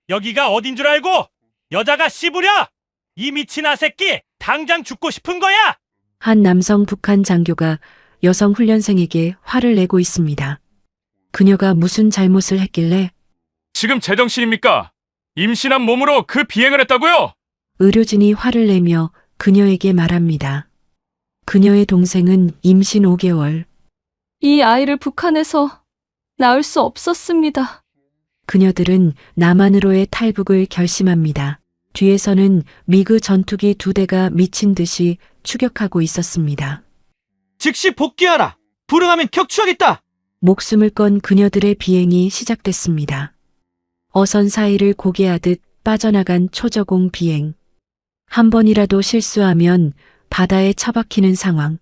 여기가 어딘 줄 알고 여자가 씨부려! 이 미친 아새끼! 당장 죽고 싶은 거야! 한 남성 북한 장교가 여성 훈련생에게 화를 내고 있습니다. 그녀가 무슨 잘못을 했길래 지금 제정신입니까? 임신한 몸으로 그 비행을 했다고요? 의료진이 화를 내며 그녀에게 말합니다. 그녀의 동생은 임신 5개월. 이 아이를 북한에서 낳을 수 없었습니다. 그녀들은 남한으로의 탈북을 결심합니다. 뒤에서는 미그 전투기 2대가 미친 듯이 추격하고 있었습니다. 즉시 복귀하라! 불응하면 격추하겠다! 목숨을 건 그녀들의 비행이 시작됐습니다. 어선 사이를 고개하듯 빠져나간 초저공 비행. 한 번이라도 실수하면 바다에 처박히는 상황.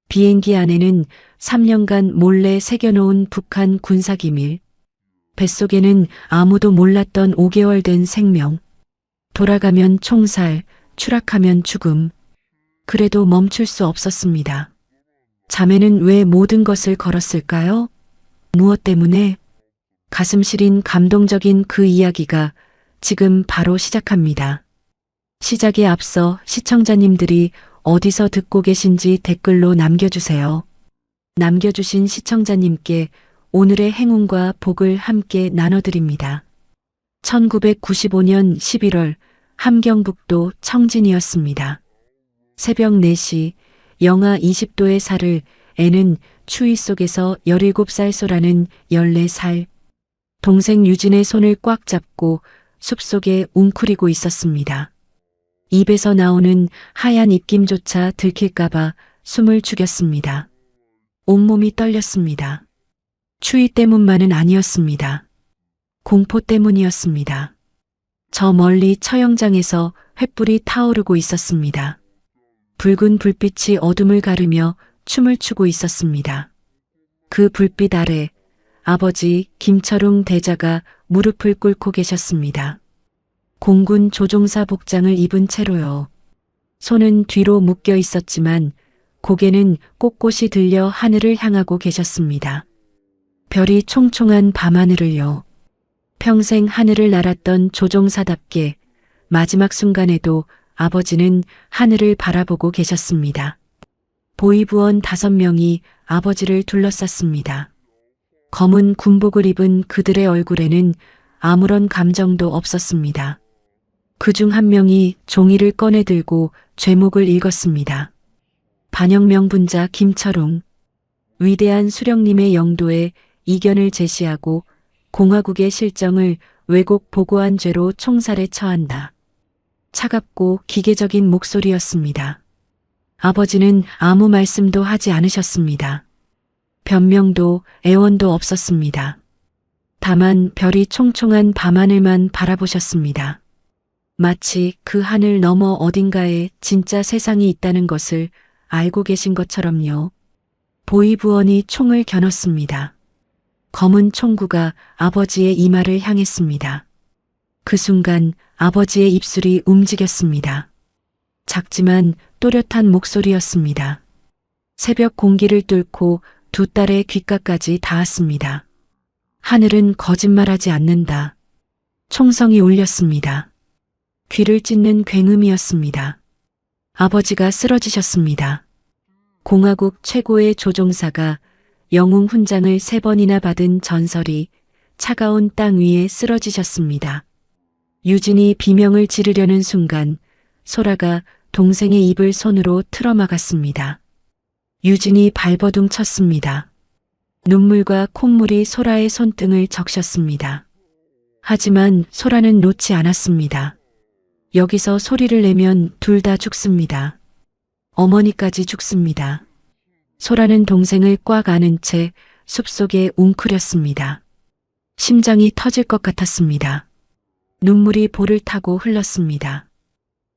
비행기 안에는 3년간 몰래 새겨놓은 북한 군사기밀. 뱃속에는 아무도 몰랐던 5개월 된 생명. 돌아가면 총살, 추락하면 죽음. 그래도 멈출 수 없었습니다. 자매는 왜 모든 것을 걸었을까요? 무엇 때문에? 가슴 시린 감동적인 그 이야기가 지금 바로 시작합니다. 시작에 앞서 시청자님들이 어디서 듣고 계신지 댓글로 남겨주세요. 남겨주신 시청자님께 오늘의 행운과 복을 함께 나눠드립니다. 1995년 11월 함경북도 청진이었습니다. 새벽 4시 영하 20도의 살을 애는 추위 속에서 17살 소라는 14살. 동생 유진의 손을 꽉 잡고 숲속에 웅크리고 있었습니다. 입에서 나오는 하얀 입김조차 들킬까봐 숨을 죽였습니다. 온몸이 떨렸습니다. 추위 때문만은 아니었습니다. 공포 때문이었습니다. 저 멀리 처형장에서 횃불이 타오르고 있었습니다. 붉은 불빛이 어둠을 가르며 춤을 추고 있었습니다. 그 불빛 아래 아버지 김철웅 대자가 무릎을 꿇고 계셨습니다. 공군 조종사 복장을 입은 채로요. 손은 뒤로 묶여 있었지만 고개는 꼿꼿이 들려 하늘을 향하고 계셨습니다. 별이 총총한 밤하늘을요. 평생 하늘을 날았던 조종사답게 마지막 순간에도 아버지는 하늘을 바라보고 계셨습니다. 보위부원 5명이 아버지를 둘러쌌습니다. 검은 군복을 입은 그들의 얼굴에는 아무런 감정도 없었습니다. 그중 한 명이 종이를 꺼내 들고 죄목을 읽었습니다. 반영명분자 김철웅. 위대한 수령님의 영도에 이견을 제시하고 공화국의 실정을 왜곡 보고한 죄로 총살에 처한다. 차갑고 기계적인 목소리였습니다. 아버지는 아무 말씀도 하지 않으셨습니다. 변명도 애원도 없었습니다. 다만 별이 총총한 밤하늘만 바라보셨습니다. 마치 그 하늘 너머 어딘가에 진짜 세상이 있다는 것을 알고 계신 것처럼요. 보위부원이 총을 겨눴습니다. 검은 총구가 아버지의 이마를 향했습니다. 그 순간 아버지의 입술이 움직였습니다. 작지만 또렷한 목소리였습니다. 새벽 공기를 뚫고 두 딸의 귓가까지 닿았습니다. 하늘은 거짓말하지 않는다. 총성이 울렸습니다. 귀를 찢는 굉음이었습니다. 아버지가 쓰러지셨습니다. 공화국 최고의 조종사가 영웅 훈장을 3번이나 받은 전설이 차가운 땅 위에 쓰러지셨습니다. 유진이 비명을 지르려는 순간 소라가 동생의 입을 손으로 틀어막았습니다. 유진이 발버둥 쳤습니다. 눈물과 콧물이 소라의 손등을 적셨습니다. 하지만 소라는 놓지 않았습니다. 여기서 소리를 내면 둘 다 죽습니다. 어머니까지 죽습니다. 소라는 동생을 꽉 안은 채 숲속에 웅크렸습니다. 심장이 터질 것 같았습니다. 눈물이 볼을 타고 흘렀습니다.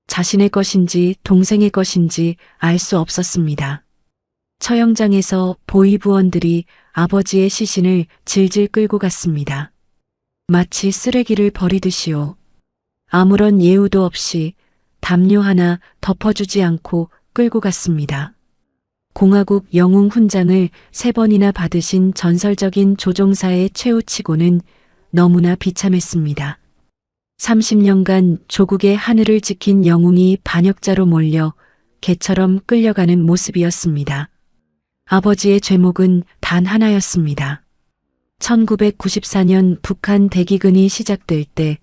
자신의 것인지 동생의 것인지 알 수 없었습니다. 처형장에서 보위부원들이 아버지의 시신을 질질 끌고 갔습니다. 마치 쓰레기를 버리듯이요. 아무런 예우도 없이 담요 하나 덮어주지 않고 끌고 갔습니다. 공화국 영웅 훈장을 3번이나 받으신 전설적인 조종사의 최후치고는 너무나 비참했습니다. 30년간 조국의 하늘을 지킨 영웅이 반역자로 몰려 개처럼 끌려가는 모습이었습니다. 아버지의 죄목은 단 하나였습니다. 1994년 북한 대기근이 시작될 때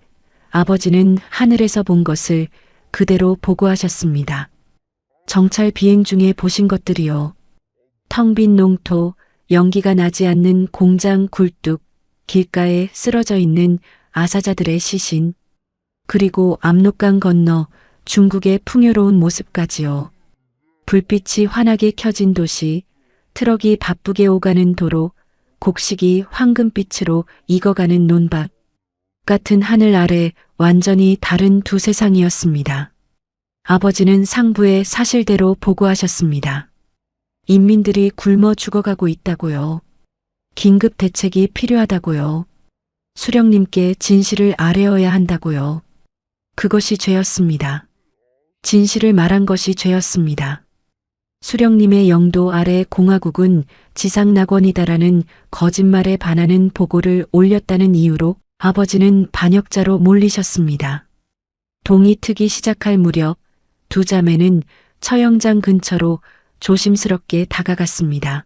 아버지는 하늘에서 본 것을 그대로 보고하셨습니다. 정찰 비행 중에 보신 것들이요. 텅 빈 농토, 연기가 나지 않는 공장 굴뚝, 길가에 쓰러져 있는 아사자들의 시신, 그리고 압록강 건너 중국의 풍요로운 모습까지요. 불빛이 환하게 켜진 도시, 트럭이 바쁘게 오가는 도로, 곡식이 황금빛으로 익어가는 논밭 같은 하늘 아래 완전히 다른 두 세상이었습니다. 아버지는 상부에 사실대로 보고하셨습니다. 인민들이 굶어 죽어가고 있다고요. 긴급 대책이 필요하다고요. 수령님께 진실을 아뢰어야 한다고요. 그것이 죄였습니다. 진실을 말한 것이 죄였습니다. 수령님의 영도 아래 공화국은 지상낙원이다라는 거짓말에 반하는 보고를 올렸다는 이유로 아버지는 반역자로 몰리셨습니다. 동이 트기 시작할 무렵 두 자매는 처형장 근처로 조심스럽게 다가갔습니다.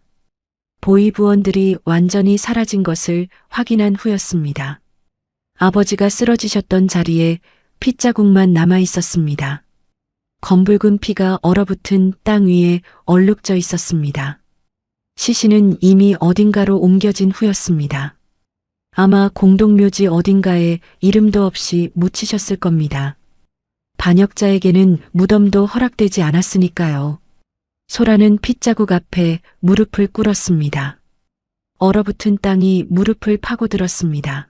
보위부원들이 완전히 사라진 것을 확인한 후였습니다. 아버지가 쓰러지셨던 자리에 핏자국만 남아 있었습니다. 검붉은 피가 얼어붙은 땅 위에 얼룩져 있었습니다. 시신은 이미 어딘가로 옮겨진 후였습니다. 아마 공동묘지 어딘가에 이름도 없이 묻히셨을 겁니다. 반역자에게는 무덤도 허락되지 않았으니까요. 소라는 핏자국 앞에 무릎을 꿇었습니다. 얼어붙은 땅이 무릎을 파고들었습니다.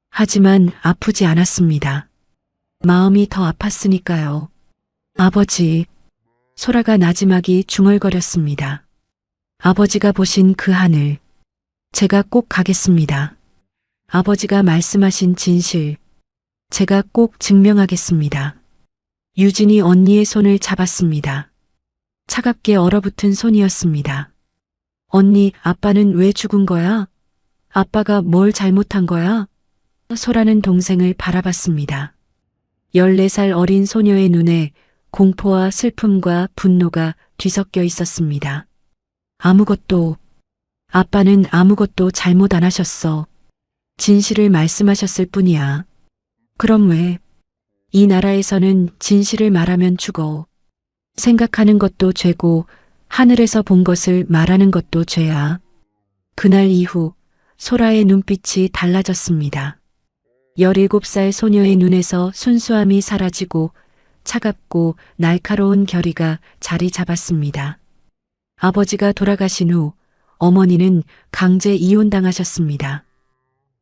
하지만 아프지 않았습니다. 마음이 더 아팠으니까요. 아버지, 소라가 나지막이 중얼거렸습니다. 아버지가 보신 그 하늘, 제가 꼭 가겠습니다. 아버지가 말씀하신 진실, 제가 꼭 증명하겠습니다. 유진이 언니의 손을 잡았습니다. 차갑게 얼어붙은 손이었습니다. 언니, 아빠는 왜 죽은 거야? 아빠가 뭘 잘못한 거야? 소라는 동생을 바라봤습니다. 14살 어린 소녀의 눈에 공포와 슬픔과 분노가 뒤섞여 있었습니다. 아빠는 아무것도 잘못 안 하셨어. 진실을 말씀하셨을 뿐이야. 그럼 왜? 이 나라에서는 진실을 말하면 죽어. 생각하는 것도 죄고 하늘에서 본 것을 말하는 것도 죄야. 그날 이후 소라의 눈빛이 달라졌습니다. 17살 소녀의 눈에서 순수함이 사라지고 차갑고 날카로운 결의가 자리 잡았습니다. 아버지가 돌아가신 후 어머니는 강제 이혼당하셨습니다.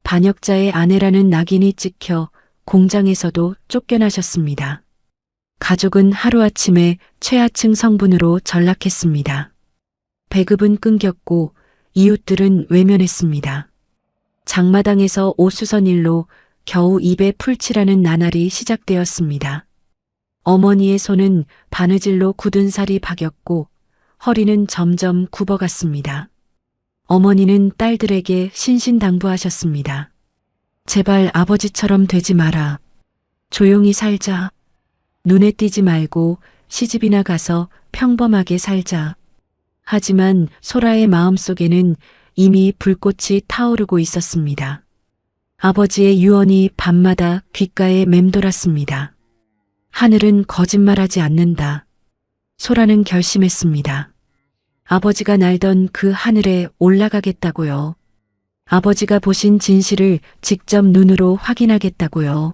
반역자의 아내라는 낙인이 찍혀 공장에서도 쫓겨나셨습니다. 가족은 하루아침에 최하층 성분으로 전락했습니다. 배급은 끊겼고 이웃들은 외면했습니다. 장마당에서 오수선 일로 겨우 입에 풀칠하는 나날이 시작되었습니다. 어머니의 손은 바느질로 굳은 살이 박였고 허리는 점점 굽어갔습니다. 어머니는 딸들에게 신신당부하셨습니다. 제발 아버지처럼 되지 마라. 조용히 살자. 눈에 띄지 말고 시집이나 가서 평범하게 살자. 하지만 소라의 마음속에는 이미 불꽃이 타오르고 있었습니다. 아버지의 유언이 밤마다 귓가에 맴돌았습니다. 하늘은 거짓말하지 않는다. 소라는 결심했습니다. 아버지가 날던 그 하늘에 올라가겠다고요. 아버지가 보신 진실을 직접 눈으로 확인하겠다고요.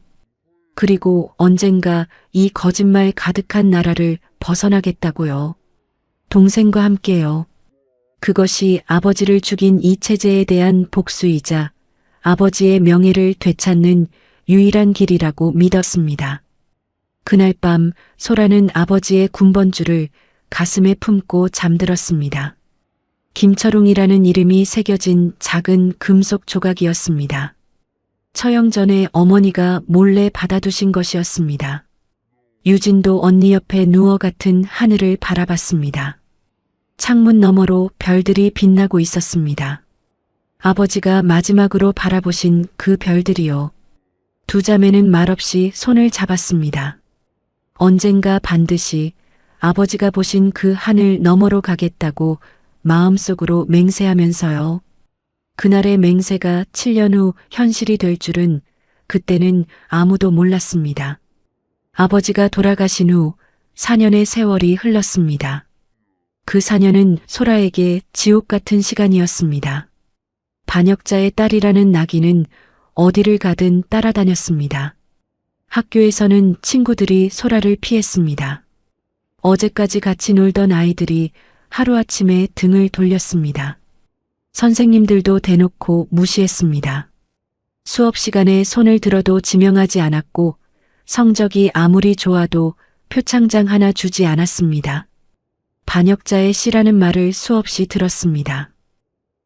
그리고 언젠가 이 거짓말 가득한 나라를 벗어나겠다고요. 동생과 함께요. 그것이 아버지를 죽인 이 체제에 대한 복수이자 아버지의 명예를 되찾는 유일한 길이라고 믿었습니다. 그날 밤 소라는 아버지의 군번줄을 가슴에 품고 잠들었습니다. 김철웅이라는 이름이 새겨진 작은 금속 조각이었습니다. 처형 전에 어머니가 몰래 받아두신 것이었습니다. 유진도 언니 옆에 누워 같은 하늘을 바라봤습니다. 창문 너머로 별들이 빛나고 있었습니다. 아버지가 마지막으로 바라보신 그 별들이요. 두 자매는 말없이 손을 잡았습니다. 언젠가 반드시 아버지가 보신 그 하늘 너머로 가겠다고 마음속으로 맹세하면서요. 그날의 맹세가 7년 후 현실이 될 줄은 그때는 아무도 몰랐습니다. 아버지가 돌아가신 후 4년의 세월이 흘렀습니다. 그 4년은 소라에게 지옥 같은 시간이었습니다. 반역자의 딸이라는 낙인은 어디를 가든 따라다녔습니다. 학교에서는 친구들이 소라를 피했습니다. 어제까지 같이 놀던 아이들이 하루아침에 등을 돌렸습니다. 선생님들도 대놓고 무시했습니다. 수업 시간에 손을 들어도 지명하지 않았고 성적이 아무리 좋아도 표창장 하나 주지 않았습니다. 반역자의 씨라는 말을 수없이 들었습니다.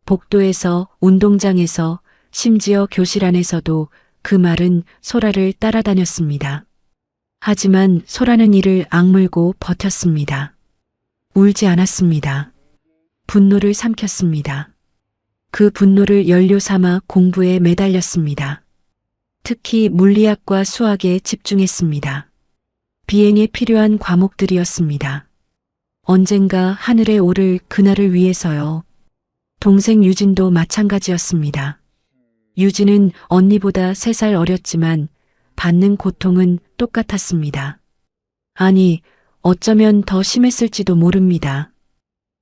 복도에서, 운동장에서, 심지어 교실 안에서도 그 말은 소라를 따라다녔습니다. 하지만 소라는 이를 악물고 버텼습니다. 울지 않았습니다. 분노를 삼켰습니다. 그 분노를 연료 삼아 공부에 매달렸습니다. 특히 물리학과 수학에 집중했습니다. 비행에 필요한 과목들이었습니다. 언젠가 하늘에 오를 그날을 위해서요. 동생 유진도 마찬가지였습니다. 유진은 언니보다 3살 어렸지만 받는 고통은 똑같았습니다. 아니, 어쩌면 더 심했을지도 모릅니다.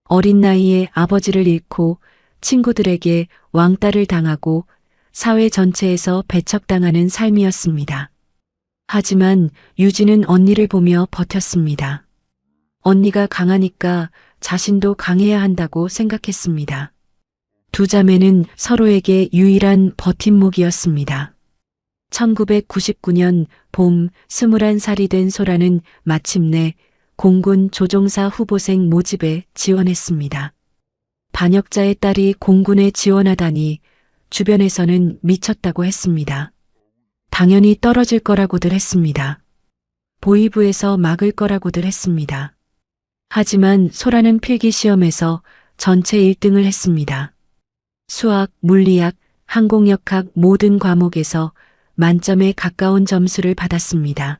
어린 나이에 아버지를 잃고 친구들에게 왕따를 당하고 사회 전체에서 배척당하는 삶이었습니다. 하지만 유진은 언니를 보며 버텼습니다. 언니가 강하니까 자신도 강해야 한다고 생각했습니다. 두 자매는 서로에게 유일한 버팀목이었습니다. 1999년 봄 21살이 된 소라는 마침내 공군 조종사 후보생 모집에 지원했습니다. 반역자의 딸이 공군에 지원하다니 주변에서는 미쳤다고 했습니다. 당연히 떨어질 거라고들 했습니다. 보위부에서 막을 거라고들 했습니다. 하지만 소라는 필기 시험에서 전체 1등을 했습니다. 수학, 물리학, 항공역학 모든 과목에서 만점에 가까운 점수를 받았습니다.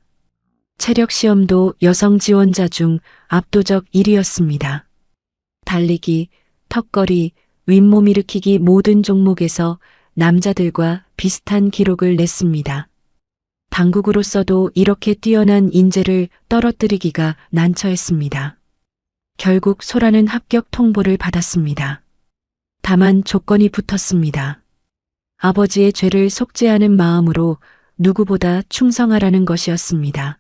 체력 시험도 여성 지원자 중 압도적 1위였습니다. 달리기, 턱걸이, 윗몸 일으키기 모든 종목에서 남자들과 비슷한 기록을 냈습니다. 당국으로서도 이렇게 뛰어난 인재를 떨어뜨리기가 난처했습니다. 결국 소라는 합격 통보를 받았습니다. 다만 조건이 붙었습니다. 아버지의 죄를 속죄하는 마음으로 누구보다 충성하라는 것이었습니다.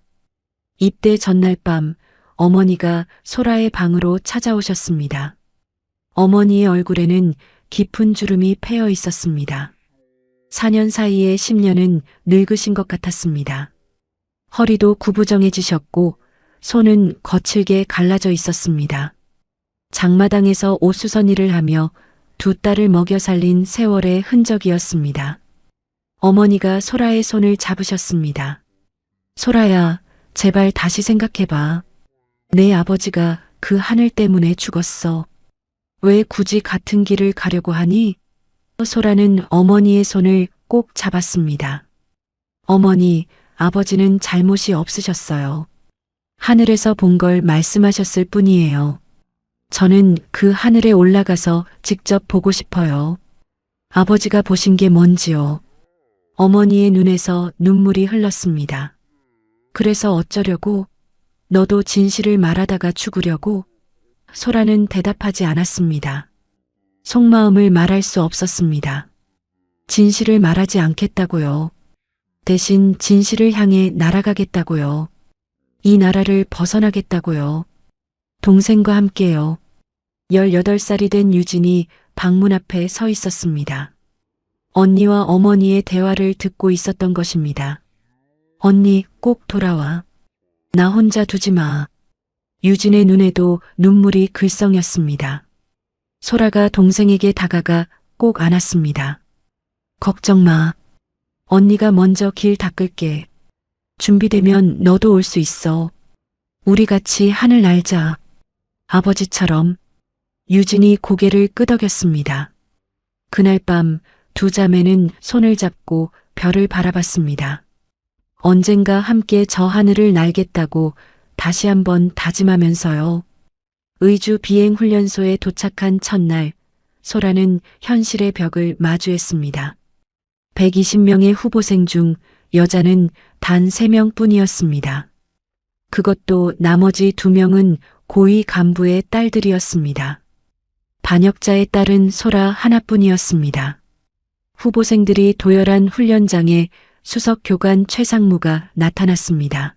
입대 전날 밤 어머니가 소라의 방으로 찾아오셨습니다. 어머니의 얼굴에는 깊은 주름이 패여 있었습니다. 4년 사이에 10년은 늙으신 것 같았습니다. 허리도 구부정해지셨고 손은 거칠게 갈라져 있었습니다. 장마당에서 옷수선 일을 하며 두 딸을 먹여 살린 세월의 흔적이었습니다. 어머니가 소라의 손을 잡으셨습니다. 소라야, 제발 다시 생각해봐. 내 아버지가 그 하늘 때문에 죽었어. 왜 굳이 같은 길을 가려고 하니? 소라는 어머니의 손을 꼭 잡았습니다. 어머니, 아버지는 잘못이 없으셨어요. 하늘에서 본 걸 말씀하셨을 뿐이에요. 저는 그 하늘에 올라가서 직접 보고 싶어요. 아버지가 보신 게 뭔지요. 어머니의 눈에서 눈물이 흘렀습니다. 그래서 어쩌려고? 너도 진실을 말하다가 죽으려고? 소라는 대답하지 않았습니다. 속마음을 말할 수 없었습니다. 진실을 말하지 않겠다고요. 대신 진실을 향해 날아가겠다고요. 이 나라를 벗어나겠다고요. 동생과 함께요. 18살이 된 유진이 방문 앞에 서 있었습니다. 언니와 어머니의 대화를 듣고 있었던 것입니다. 언니, 꼭 돌아와. 나 혼자 두지 마. 유진의 눈에도 눈물이 글썽였습니다. 소라가 동생에게 다가가 꼭 안았습니다. 걱정 마. 언니가 먼저 길 닦을게. 준비되면 너도 올 수 있어. 우리 같이 하늘 날자. 아버지처럼. 유진이 고개를 끄덕였습니다. 그날 밤 두 자매는 손을 잡고 별을 바라봤습니다. 언젠가 함께 저 하늘을 날겠다고 다시 한번 다짐하면서요. 의주 비행훈련소에 도착한 첫날, 소라는 현실의 벽을 마주했습니다. 120명의 후보생 중 여자는 단 3명 뿐이었습니다. 그것도 나머지 2명은 고위 간부의 딸들이었습니다. 반역자의 딸은 소라 하나뿐이었습니다. 후보생들이 도열한 훈련장에 수석 교관 최상무가 나타났습니다.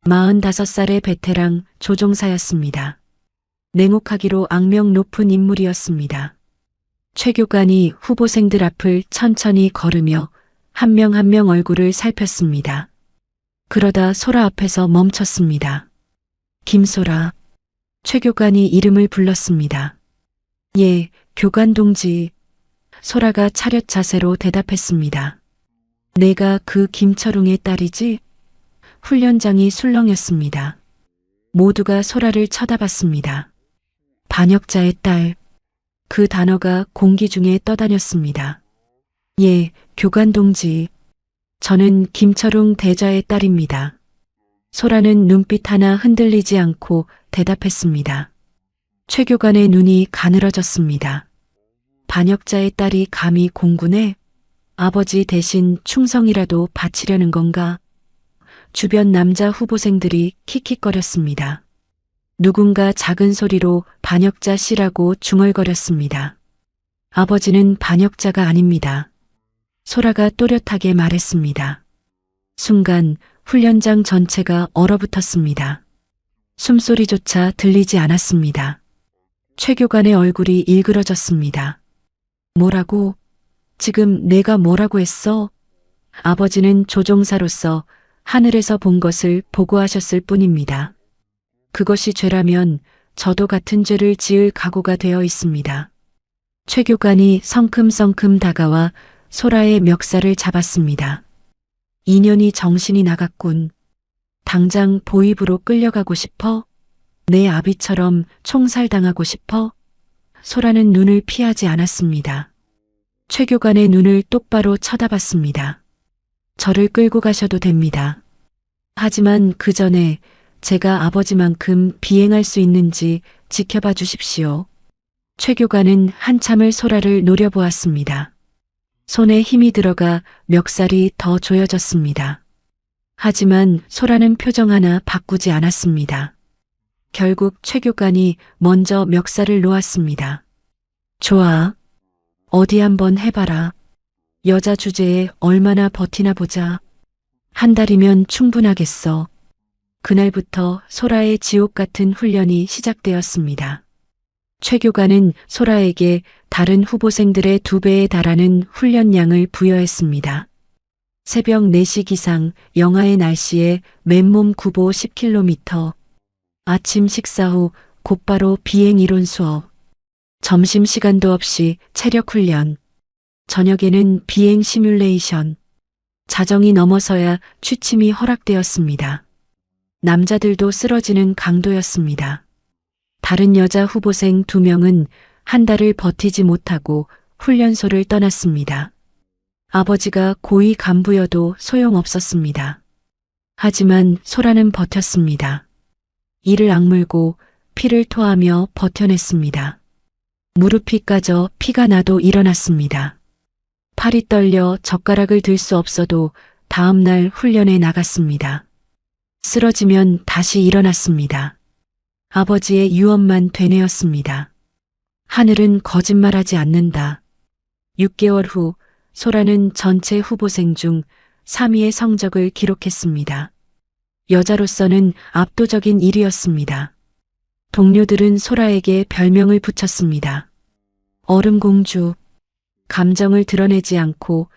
45살의 베테랑 조종사였습니다. 냉혹하기로 악명 높은 인물이었습니다. 최 교관이 후보생들 앞을 천천히 걸으며 한 명 한 명 얼굴을 살폈습니다. 그러다 소라 앞에서 멈췄습니다. 김소라. 최 교관이 이름을 불렀습니다. 예, 교관 동지. 소라가 차렷 자세로 대답했습니다. 내가 그 김철웅의 딸이지? 훈련장이 술렁였습니다. 모두가 소라를 쳐다봤습니다. 반역자의 딸. 그 단어가 공기 중에 떠다녔습니다. 예, 교관 동지. 저는 김철웅 대좌의 딸입니다. 소라는 눈빛 하나 흔들리지 않고 대답했습니다. 최 교관의 눈이 가늘어졌습니다. 반역자의 딸이 감히 공군에 아버지 대신 충성이라도 바치려는 건가? 주변 남자 후보생들이 킥킥거렸습니다. 누군가 작은 소리로 반역자 씨라고 중얼거렸습니다. 아버지는 반역자가 아닙니다. 소라가 또렷하게 말했습니다. 순간 훈련장 전체가 얼어붙었습니다. 숨소리조차 들리지 않았습니다. 최 교관의 얼굴이 일그러졌습니다. 뭐라고? 지금 내가 뭐라고 했어? 아버지는 조종사로서 하늘에서 본 것을 보고하셨을 뿐입니다. 그것이 죄라면 저도 같은 죄를 지을 각오가 되어 있습니다. 최 교관이 성큼성큼 다가와 소라의 멱살을 잡았습니다. 인연이 정신이 나갔군. 당장 보입으로 끌려가고 싶어? 내 아비처럼 총살당하고 싶어? 소라는 눈을 피하지 않았습니다. 최 교관의 눈을 똑바로 쳐다봤습니다. 저를 끌고 가셔도 됩니다. 하지만 그 전에 제가 아버지만큼 비행할 수 있는지 지켜봐 주십시오. 최 교관은 한참을 소라를 노려보았습니다. 손에 힘이 들어가 멱살이 더 조여졌습니다. 하지만 소라는 표정 하나 바꾸지 않았습니다. 결국 최 교관이 먼저 멱살을 놓았습니다. 좋아. 어디 한번 해봐라. 여자 주제에 얼마나 버티나 보자. 한 달이면 충분하겠어. 그날부터 소라의 지옥 같은 훈련이 시작되었습니다. 최 교관은 소라에게 다른 후보생들의 2배에 달하는 훈련량을 부여했습니다. 새벽 4시 기상 영하의 날씨에 맨몸 구보 10km, 아침 식사 후 곧바로 비행 이론 수업, 점심시간도 없이 체력 훈련, 저녁에는 비행 시뮬레이션, 자정이 넘어서야 취침이 허락되었습니다. 남자들도 쓰러지는 강도였습니다. 다른 여자 후보생 2명은 한 달을 버티지 못하고 훈련소를 떠났습니다. 아버지가 고위 간부여도 소용없었습니다. 하지만 소라는 버텼습니다. 이를 악물고 피를 토하며 버텨냈습니다. 무릎이 까져 피가 나도 일어났습니다. 팔이 떨려 젓가락을 들 수 없어도 다음 날 훈련에 나갔습니다. 쓰러지면 다시 일어났습니다. 아버지의 유언만 되뇌었습니다. 하늘은 거짓말하지 않는다. 6개월 후 소라는 전체 후보생 중 3위의 성적을 기록했습니다. 여자로서는 압도적인 1위였습니다. 동료들은 소라에게 별명을 붙였습니다. 얼음공주. 감정을 드러내지 않고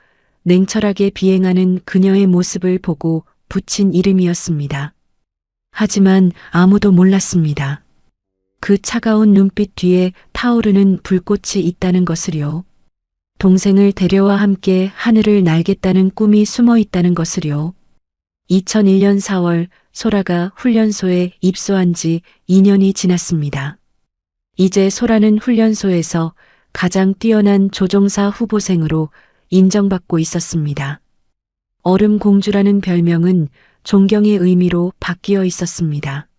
냉철하게 비행하는 그녀의 모습을 보고 붙인 이름이었습니다. 하지만 아무도 몰랐습니다. 그 차가운 눈빛 뒤에 타오르는 불꽃이 있다는 것을요. 동생을 데려와 함께 하늘을 날겠다는 꿈이 숨어 있다는 것을요. 2001년 4월 소라가 훈련소에 입소한 지 2년이 지났습니다. 이제 소라는 훈련소에서 가장 뛰어난 조종사 후보생으로 인정받고 있었습니다. 얼음 공주라는 별명은 존경의 의미로 바뀌어 있었습니다.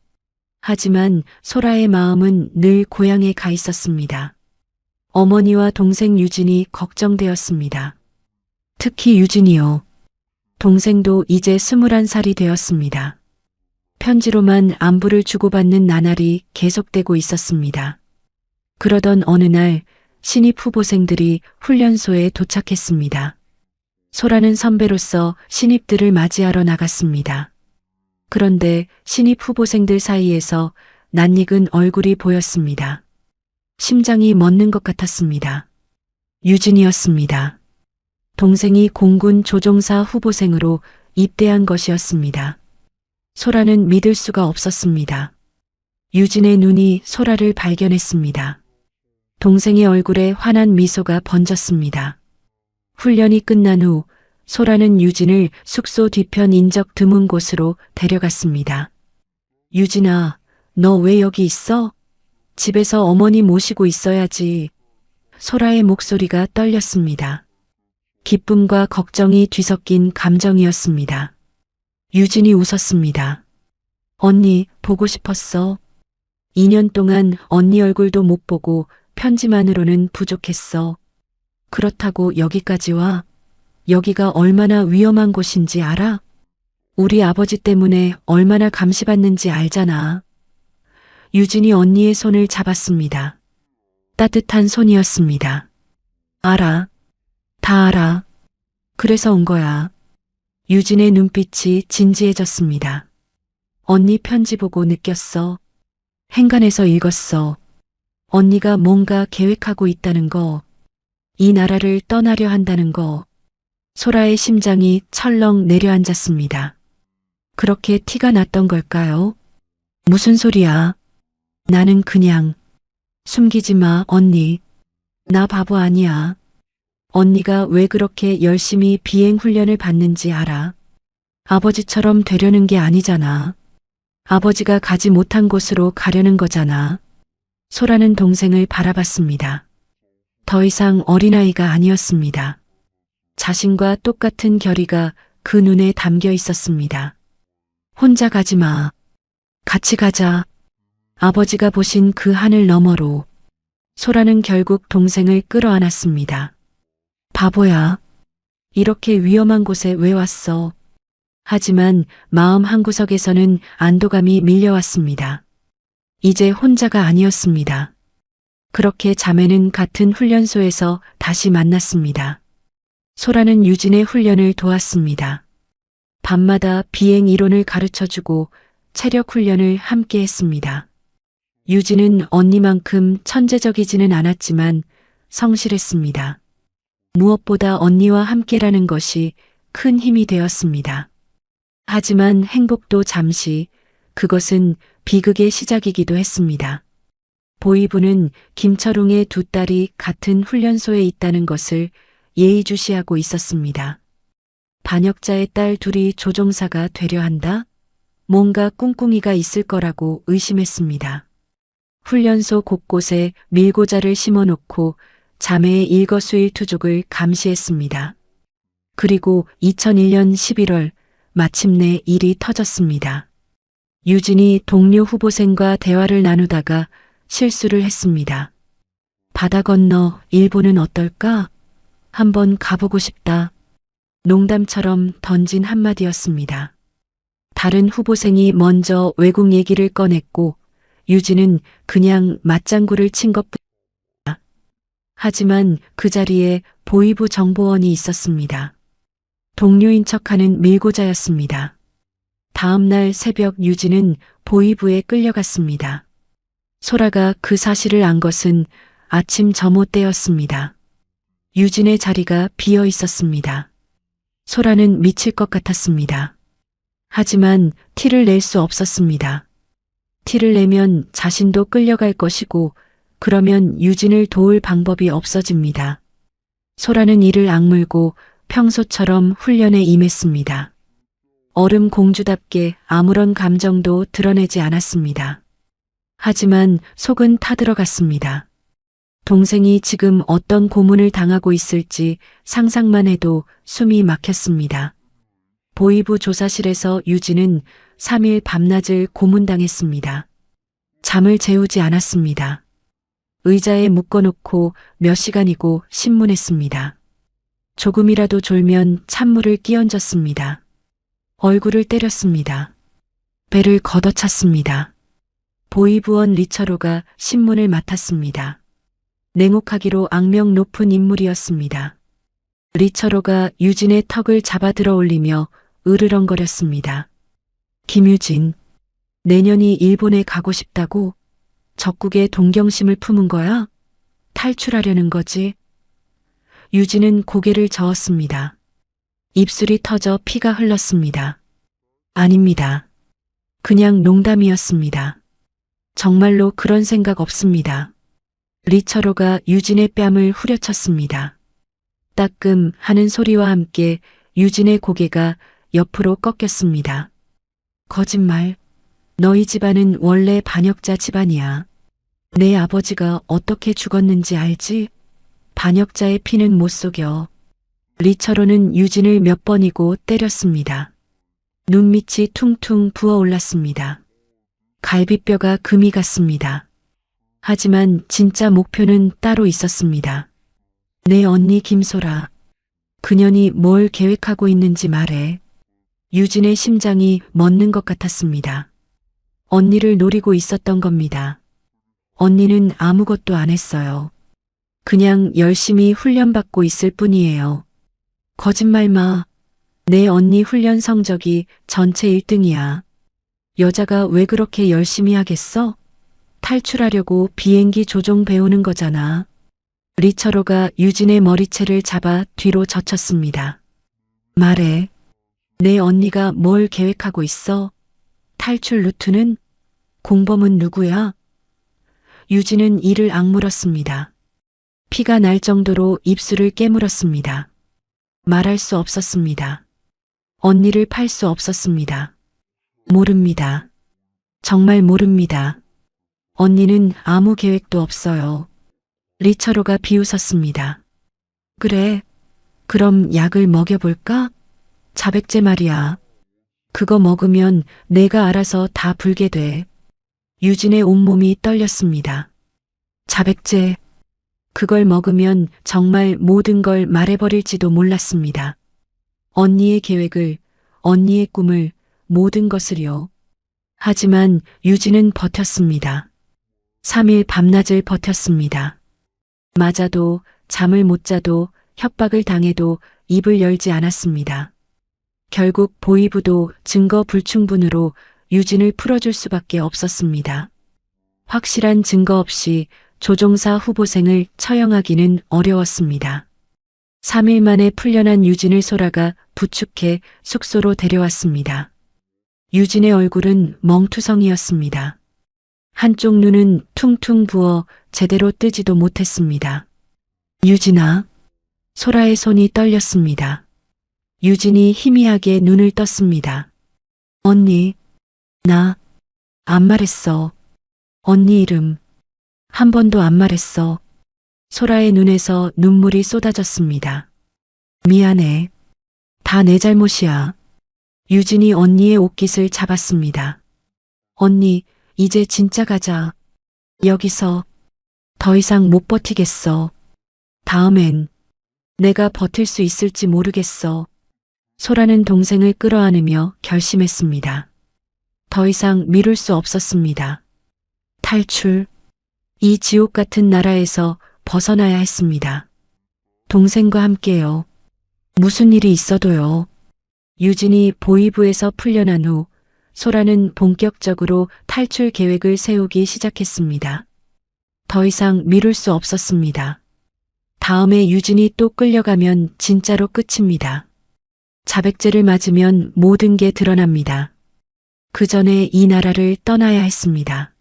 하지만 소라의 마음은 늘 고향에 가 있었습니다. 어머니와 동생 유진이 걱정되었습니다. 특히 유진이요. 동생도 이제 21살이 되었습니다. 편지로만 안부를 주고받는 나날이 계속되고 있었습니다. 그러던 어느 날 신입 후보생들이 훈련소에 도착했습니다. 소라는 선배로서 신입들을 맞이하러 나갔습니다. 그런데 신입 후보생들 사이에서 낯익은 얼굴이 보였습니다. 심장이 멎는 것 같았습니다. 유진이었습니다. 동생이 공군 조종사 후보생으로 입대한 것이었습니다. 소라는 믿을 수가 없었습니다. 유진의 눈이 소라를 발견했습니다. 동생의 얼굴에 환한 미소가 번졌습니다. 훈련이 끝난 후 소라는 유진을 숙소 뒤편 인적 드문 곳으로 데려갔습니다. 유진아, 너 왜 여기 있어? 집에서 어머니 모시고 있어야지. 소라의 목소리가 떨렸습니다. 기쁨과 걱정이 뒤섞인 감정이었습니다. 유진이 웃었습니다. 언니, 보고 싶었어. 2년 동안 언니 얼굴도 못 보고 편지만으로는 부족했어. 그렇다고 여기까지 와. 여기가 얼마나 위험한 곳인지 알아? 우리 아버지 때문에 얼마나 감시받는지 알잖아. 유진이 언니의 손을 잡았습니다. 따뜻한 손이었습니다. 알아. 다 알아. 그래서 온 거야. 유진의 눈빛이 진지해졌습니다. 언니 편지 보고 느꼈어. 행간에서 읽었어. 언니가 뭔가 계획하고 있다는 거. 이 나라를 떠나려 한다는 거. 소라의 심장이 철렁 내려앉았습니다. 그렇게 티가 났던 걸까요? 무슨 소리야? 나는 그냥. 숨기지 마, 언니. 나 바보 아니야. 언니가 왜 그렇게 열심히 비행 훈련을 받는지 알아? 아버지처럼 되려는 게 아니잖아. 아버지가 가지 못한 곳으로 가려는 거잖아. 소라는 동생을 바라봤습니다. 더 이상 어린아이가 아니었습니다. 자신과 똑같은 결의가 그 눈에 담겨 있었습니다. 혼자 가지 마. 같이 가자. 아버지가 보신 그 하늘 너머로. 소라는 결국 동생을 끌어안았습니다. 바보야. 이렇게 위험한 곳에 왜 왔어? 하지만 마음 한구석에서는 안도감이 밀려왔습니다. 이제 혼자가 아니었습니다. 그렇게 자매는 같은 훈련소에서 다시 만났습니다. 소라는 유진의 훈련을 도왔습니다. 밤마다 비행 이론을 가르쳐주고 체력 훈련을 함께 했습니다. 유진은 언니만큼 천재적이지는 않았지만 성실했습니다. 무엇보다 언니와 함께라는 것이 큰 힘이 되었습니다. 하지만 행복도 잠시, 그것은 비극의 시작이기도 했습니다. 보이부는 김철웅의 두 딸이 같은 훈련소에 있다는 것을 예의주시하고 있었습니다. 반역자의 딸 둘이 조종사가 되려 한다? 뭔가 꿍꿍이가 있을 거라고 의심했습니다. 훈련소 곳곳에 밀고자를 심어놓고 자매의 일거수일투족을 감시했습니다. 그리고 2001년 11월 마침내 일이 터졌습니다. 유진이 동료 후보생과 대화를 나누다가 실수를 했습니다. 바다 건너 일본은 어떨까? 한번 가보고 싶다. 농담처럼 던진 한마디였습니다. 다른 후보생이 먼저 외국 얘기를 꺼냈고 유진은 그냥 맞장구를 친 것뿐입니다. 하지만 그 자리에 보이부 정보원이 있었습니다. 동료인 척하는 밀고자였습니다. 다음 날 새벽 유진은 보이부에 끌려갔습니다. 소라가 그 사실을 안 것은 아침 점호 때였습니다. 유진의 자리가 비어 있었습니다. 소라는 미칠 것 같았습니다. 하지만 티를 낼 수 없었습니다. 티를 내면 자신도 끌려갈 것이고 그러면 유진을 도울 방법이 없어집니다. 소라는 이를 악물고 평소처럼 훈련에 임했습니다. 얼음 공주답게 아무런 감정도 드러내지 않았습니다. 하지만 속은 타들어갔습니다. 동생이 지금 어떤 고문을 당하고 있을지 상상만 해도 숨이 막혔습니다. 보이부 조사실에서 유진은 3일 밤낮을 고문당했습니다. 잠을 재우지 않았습니다. 의자에 묶어놓고 몇 시간이고 신문했습니다. 조금이라도 졸면 찬물을 끼얹었습니다. 얼굴을 때렸습니다. 배를 걷어찼습니다. 보이부원 리처로가 신문을 맡았습니다. 냉혹하기로 악명 높은 인물이었습니다. 리처로가 유진의 턱을 잡아 들어 올리며 으르렁거렸습니다. 김유진, 내년이 일본에 가고 싶다고? 적국에 동경심을 품은 거야? 탈출하려는 거지? 유진은 고개를 저었습니다. 입술이 터져 피가 흘렀습니다. 아닙니다. 그냥 농담이었습니다. 정말로 그런 생각 없습니다. 리처로가 유진의 뺨을 후려쳤습니다. 따끔 하는 소리와 함께 유진의 고개가 옆으로 꺾였습니다. 거짓말. 너희 집안은 원래 반역자 집안이야. 내 아버지가 어떻게 죽었는지 알지? 반역자의 피는 못 속여. 리처로는 유진을 몇 번이고 때렸습니다. 눈밑이 퉁퉁 부어올랐습니다. 갈비뼈가 금이 갔습니다. 하지만 진짜 목표는 따로 있었습니다. 내 언니 김소라. 그년이 뭘 계획하고 있는지 말해. 유진의 심장이 멎는 것 같았습니다. 언니를 노리고 있었던 겁니다. 언니는 아무것도 안 했어요. 그냥 열심히 훈련받고 있을 뿐이에요. 거짓말 마. 내 언니 훈련 성적이 전체 1등이야. 여자가 왜 그렇게 열심히 하겠어? 탈출하려고 비행기 조종 배우는 거잖아. 리처로가 유진의 머리채를 잡아 뒤로 젖혔습니다. 말해. 내 언니가 뭘 계획하고 있어? 탈출 루트는? 공범은 누구야? 유진은 이를 악물었습니다. 피가 날 정도로 입술을 깨물었습니다. 말할 수 없었습니다. 언니를 팔 수 없었습니다. 모릅니다. 정말 모릅니다. 언니는 아무 계획도 없어요. 리처로가 비웃었습니다. 그래. 그럼 약을 먹여볼까? 자백제 말이야. 그거 먹으면 내가 알아서 다 불게 돼. 유진의 온몸이 떨렸습니다. 자백제. 그걸 먹으면 정말 모든 걸 말해버릴지도 몰랐습니다. 언니의 계획을, 언니의 꿈을, 모든 것을요. 하지만 유진은 버텼습니다. 3일 밤낮을 버텼습니다. 맞아도 잠을 못 자도 협박을 당해도 입을 열지 않았습니다. 결국 보이부도 증거 불충분으로 유진을 풀어줄 수밖에 없었습니다. 확실한 증거 없이 조종사 후보생을 처형하기는 어려웠습니다. 3일 만에 풀려난 유진을 소라가 부축해 숙소로 데려왔습니다. 유진의 얼굴은 멍투성이었습니다. 한쪽 눈은 퉁퉁 부어 제대로 뜨지도 못했습니다. 유진아. 소라의 손이 떨렸습니다. 유진이 희미하게 눈을 떴습니다. 언니. 나. 안 말했어. 언니 이름. 한 번도 안 말했어. 소라의 눈에서 눈물이 쏟아졌습니다. 미안해. 다 내 잘못이야. 유진이 언니의 옷깃을 잡았습니다. 언니, 이제 진짜 가자. 여기서 더 이상 못 버티겠어. 다음엔 내가 버틸 수 있을지 모르겠어. 소라는 동생을 끌어안으며 결심했습니다. 더 이상 미룰 수 없었습니다. 탈출. 이 지옥 같은 나라에서 벗어나야 했습니다. 동생과 함께요. 무슨 일이 있어도요. 유진이 보이부에서 풀려난 후 소라는 본격적으로 탈출 계획을 세우기 시작했습니다. 더 이상 미룰 수 없었습니다. 다음에 유진이 또 끌려가면 진짜로 끝입니다. 자백제를 맞으면 모든 게 드러납니다. 그 전에 이 나라를 떠나야 했습니다.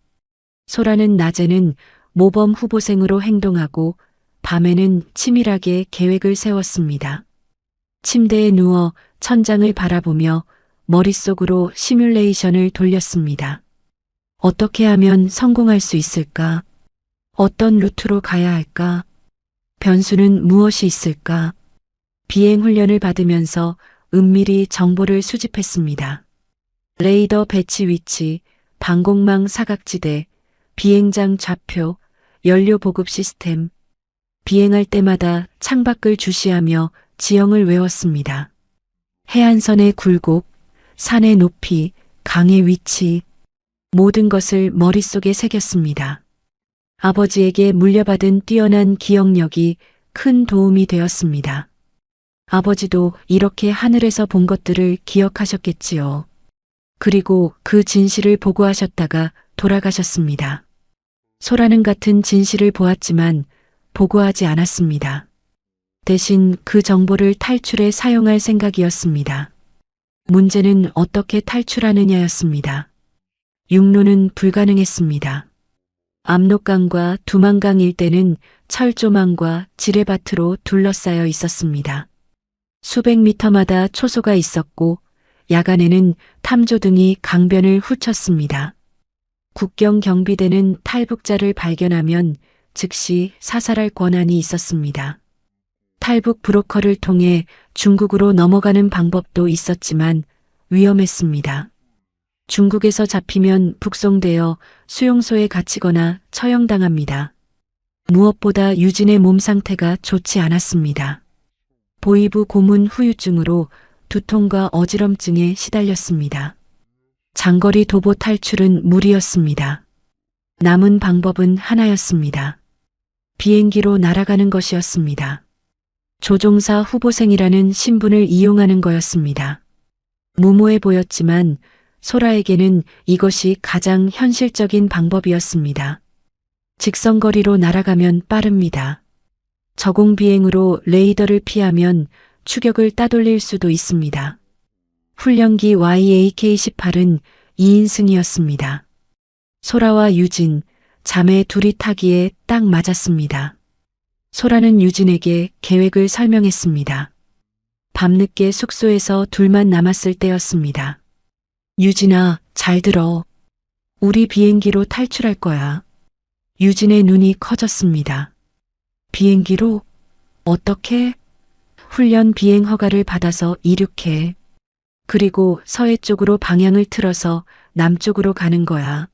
소라는 낮에는 모범 후보생으로 행동하고 밤에는 치밀하게 계획을 세웠습니다. 침대에 누워 천장을 바라보며 머릿속으로 시뮬레이션을 돌렸습니다. 어떻게 하면 성공할 수 있을까? 어떤 루트로 가야 할까? 변수는 무엇이 있을까? 비행 훈련을 받으면서 은밀히 정보를 수집했습니다. 레이더 배치 위치, 방공망 사각지대, 비행장 좌표, 연료 보급 시스템. 비행할 때마다 창밖을 주시하며 지형을 외웠습니다. 해안선의 굴곡, 산의 높이, 강의 위치, 모든 것을 머릿속에 새겼습니다. 아버지에게 물려받은 뛰어난 기억력이 큰 도움이 되었습니다. 아버지도 이렇게 하늘에서 본 것들을 기억하셨겠지요. 그리고 그 진실을 보고하셨다가 돌아가셨습니다. 소라는 같은 진실을 보았지만 보고하지 않았습니다. 대신 그 정보를 탈출에 사용할 생각이었습니다. 문제는 어떻게 탈출하느냐였습니다. 육로는 불가능했습니다. 압록강과 두만강 일대는 철조망과 지뢰밭으로 둘러싸여 있었습니다. 수백 미터마다 초소가 있었고 야간에는 탐조등이 강변을 훑쳤습니다. 국경 경비대는 탈북자를 발견하면 즉시 사살할 권한이 있었습니다. 탈북 브로커를 통해 중국으로 넘어가는 방법도 있었지만 위험했습니다. 중국에서 잡히면 북송되어 수용소에 갇히거나 처형당합니다. 무엇보다 유진의 몸 상태가 좋지 않았습니다. 보이부 고문 후유증으로 두통과 어지럼증에 시달렸습니다. 장거리 도보 탈출은 무리였습니다. 남은 방법은 하나였습니다. 비행기로 날아가는 것이었습니다. 조종사 후보생이라는 신분을 이용하는 거였습니다. 무모해 보였지만 소라에게는 이것이 가장 현실적인 방법이었습니다. 직선거리로 날아가면 빠릅니다. 저공 비행으로 레이더를 피하면 추격을 따돌릴 수도 있습니다. 훈련기 YAK-18은 2인승이었습니다. 소라와 유진, 자매 둘이 타기에 딱 맞았습니다. 소라는 유진에게 계획을 설명했습니다. 밤늦게 숙소에서 둘만 남았을 때였습니다. 유진아, 잘 들어. 우리 비행기로 탈출할 거야. 유진의 눈이 커졌습니다. 비행기로? 어떻게? 훈련 비행 허가를 받아서 이륙해. 그리고 서해 쪽으로 방향을 틀어서 남쪽으로 가는 거야.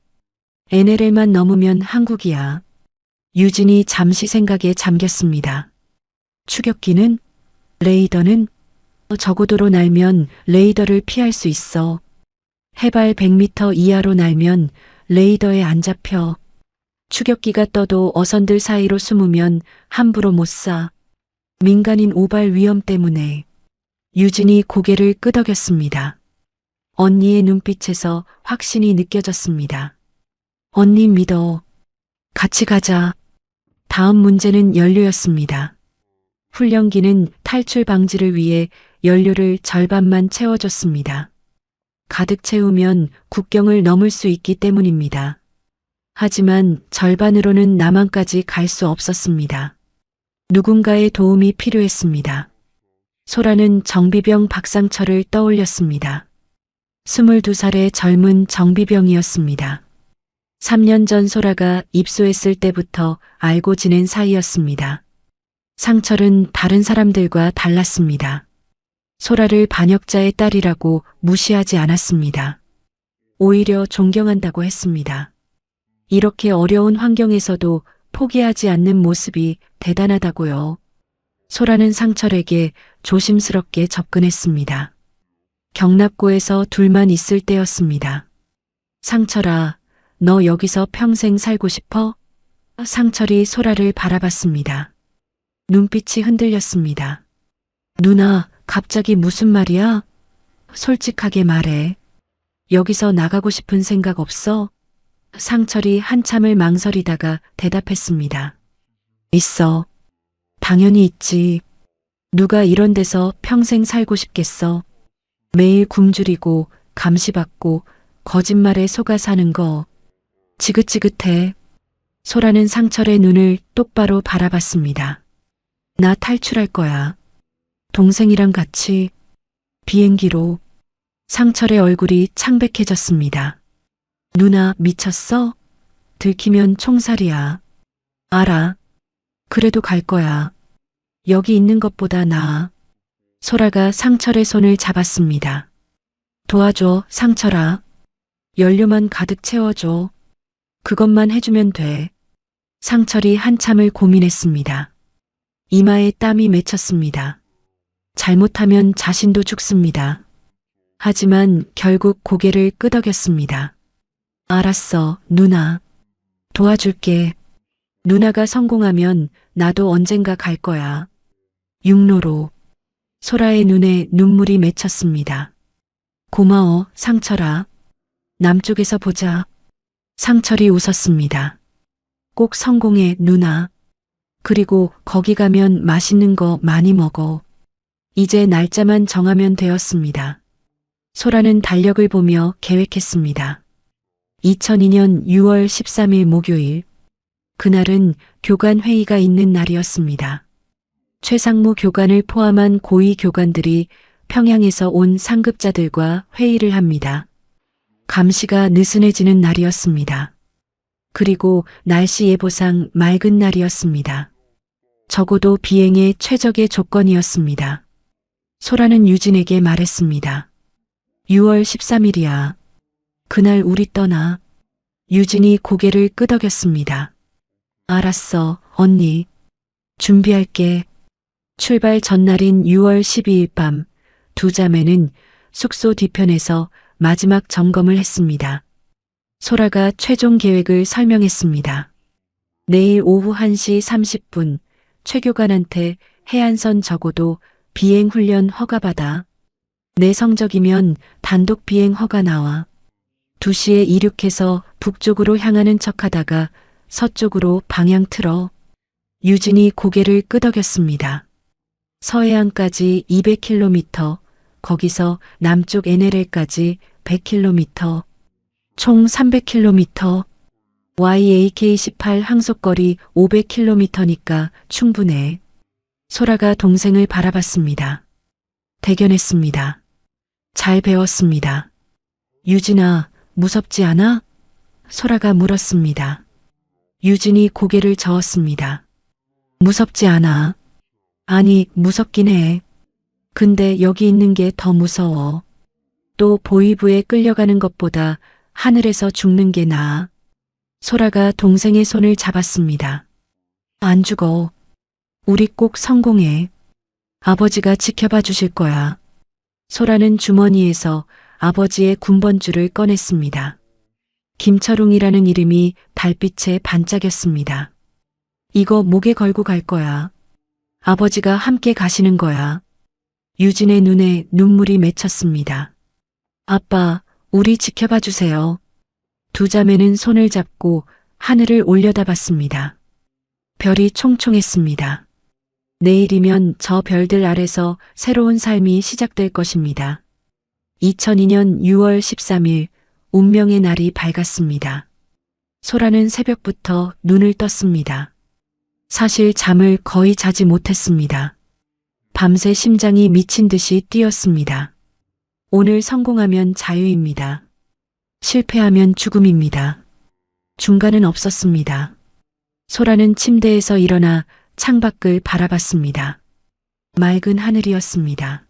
NLL만 넘으면 한국이야. 유진이 잠시 생각에 잠겼습니다. 추격기는? 레이더는? 저고도로 날면 레이더를 피할 수 있어. 해발 100m 이하로 날면 레이더에 안 잡혀. 추격기가 떠도 어선들 사이로 숨으면 함부로 못 쏴. 민간인 오발 위험 때문에. 유진이 고개를 끄덕였습니다. 언니의 눈빛에서 확신이 느껴졌습니다. 언니 믿어. 같이 가자. 다음 문제는 연료였습니다. 훈련기는 탈출 방지를 위해 연료를 절반만 채워줬습니다. 가득 채우면 국경을 넘을 수 있기 때문입니다. 하지만 절반으로는 남한까지 갈 수 없었습니다. 누군가의 도움이 필요했습니다. 소라는 정비병 박상철을 떠올렸습니다. 22살의 젊은 정비병이었습니다. 3년 전 소라가 입소했을 때부터 알고 지낸 사이였습니다. 상철은 다른 사람들과 달랐습니다. 소라를 반역자의 딸이라고 무시하지 않았습니다. 오히려 존경한다고 했습니다. 이렇게 어려운 환경에서도 포기하지 않는 모습이 대단하다고요. 소라는 상철에게 조심스럽게 접근했습니다. 경납고에서 둘만 있을 때였습니다. 상철아, 너 여기서 평생 살고 싶어? 상철이 소라를 바라봤습니다. 눈빛이 흔들렸습니다. 누나, 갑자기 무슨 말이야? 솔직하게 말해. 여기서 나가고 싶은 생각 없어? 상철이 한참을 망설이다가 대답했습니다. 있어. 당연히 있지. 누가 이런 데서 평생 살고 싶겠어. 매일 굶주리고 감시받고 거짓말에 속아 사는 거. 지긋지긋해. 소라는 상철의 눈을 똑바로 바라봤습니다. 나 탈출할 거야. 동생이랑 같이 비행기로. 상철의 얼굴이 창백해졌습니다. 누나 미쳤어? 들키면 총살이야. 알아. 그래도 갈 거야. 여기 있는 것보다 나아. 소라가 상철의 손을 잡았습니다. 도와줘, 상철아. 연료만 가득 채워줘. 그것만 해주면 돼. 상철이 한참을 고민했습니다. 이마에 땀이 맺혔습니다. 잘못하면 자신도 죽습니다. 하지만 결국 고개를 끄덕였습니다. 알았어, 누나. 도와줄게. 누나가 성공하면 나도 언젠가 갈 거야. 육로로. 소라의 눈에 눈물이 맺혔습니다. 고마워, 상철아. 남쪽에서 보자. 상철이 웃었습니다. 꼭 성공해, 누나. 그리고 거기 가면 맛있는 거 많이 먹어. 이제 날짜만 정하면 되었습니다. 소라는 달력을 보며 계획했습니다. 2002년 6월 13일 목요일. 그날은 교관 회의가 있는 날이었습니다. 최상무 교관을 포함한 고위 교관들이 평양에서 온 상급자들과 회의를 합니다. 감시가 느슨해지는 날이었습니다. 그리고 날씨 예보상 맑은 날이었습니다. 적어도 비행의 최적의 조건이었습니다. 소라는 유진에게 말했습니다. 6월 13일이야. 그날 우리 떠나. 유진이 고개를 끄덕였습니다. 알았어, 언니. 준비할게. 출발 전날인 6월 12일 밤, 두 자매는 숙소 뒤편에서 마지막 점검을 했습니다. 소라가 최종 계획을 설명했습니다. 내일 오후 1시 30분, 최 교관한테 해안선 적어도 비행 훈련 허가받아. 내 성적이면 단독 비행 허가 나와. 2시에 이륙해서 북쪽으로 향하는 척하다가 서쪽으로 방향 틀어. 유진이 고개를 끄덕였습니다. 서해안까지 200km, 거기서 남쪽 NLL까지 100km, 총 300km, YAK-18 항속거리 500km니까 충분해. 소라가 동생을 바라봤습니다. 대견했습니다. 잘 배웠습니다. 유진아, 무섭지 않아? 소라가 물었습니다. 유진이 고개를 저었습니다. 무섭지 않아. 아니, 무섭긴 해. 근데 여기 있는 게 더 무서워. 또 보위부에 끌려가는 것보다 하늘에서 죽는 게 나아. 소라가 동생의 손을 잡았습니다. 안 죽어. 우리 꼭 성공해. 아버지가 지켜봐 주실 거야. 소라는 주머니에서 아버지의 군번줄을 꺼냈습니다. 김철웅이라는 이름이 달빛에 반짝였습니다. 이거 목에 걸고 갈 거야. 아버지가 함께 가시는 거야. 유진의 눈에 눈물이 맺혔습니다. 아빠, 우리 지켜봐 주세요. 두 자매는 손을 잡고 하늘을 올려다봤습니다. 별이 총총했습니다. 내일이면 저 별들 아래서 새로운 삶이 시작될 것입니다. 2002년 6월 13일, 운명의 날이 밝았습니다. 소라는 새벽부터 눈을 떴습니다. 사실 잠을 거의 자지 못했습니다. 밤새 심장이 미친 듯이 뛰었습니다. 오늘 성공하면 자유입니다. 실패하면 죽음입니다. 중간은 없었습니다. 소라는 침대에서 일어나 창밖을 바라봤습니다. 맑은 하늘이었습니다.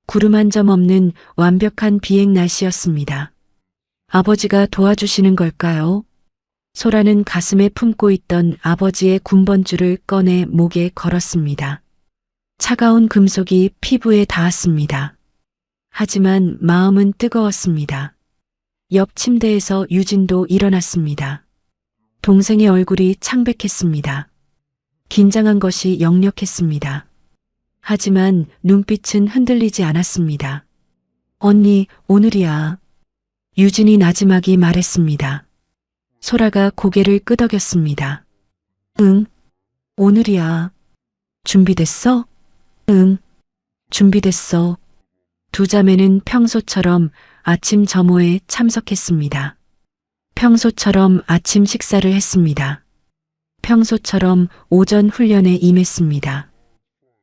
구름 한 점 없는 완벽한 비행 날씨였습니다. 아버지가 도와주시는 걸까요? 소라는 가슴에 품고 있던 아버지의 군번줄을 꺼내 목에 걸었습니다. 차가운 금속이 피부에 닿았습니다. 하지만 마음은 뜨거웠습니다. 옆 침대에서 유진도 일어났습니다. 동생의 얼굴이 창백했습니다. 긴장한 것이 역력했습니다. 하지만 눈빛은 흔들리지 않았습니다. 언니, 오늘이야. 유진이 나지막이 말했습니다. 소라가 고개를 끄덕였습니다. 응, 오늘이야. 준비됐어? 응, 준비됐어. 두 자매는 평소처럼 아침 점호에 참석했습니다. 평소처럼 아침 식사를 했습니다. 평소처럼 오전 훈련에 임했습니다.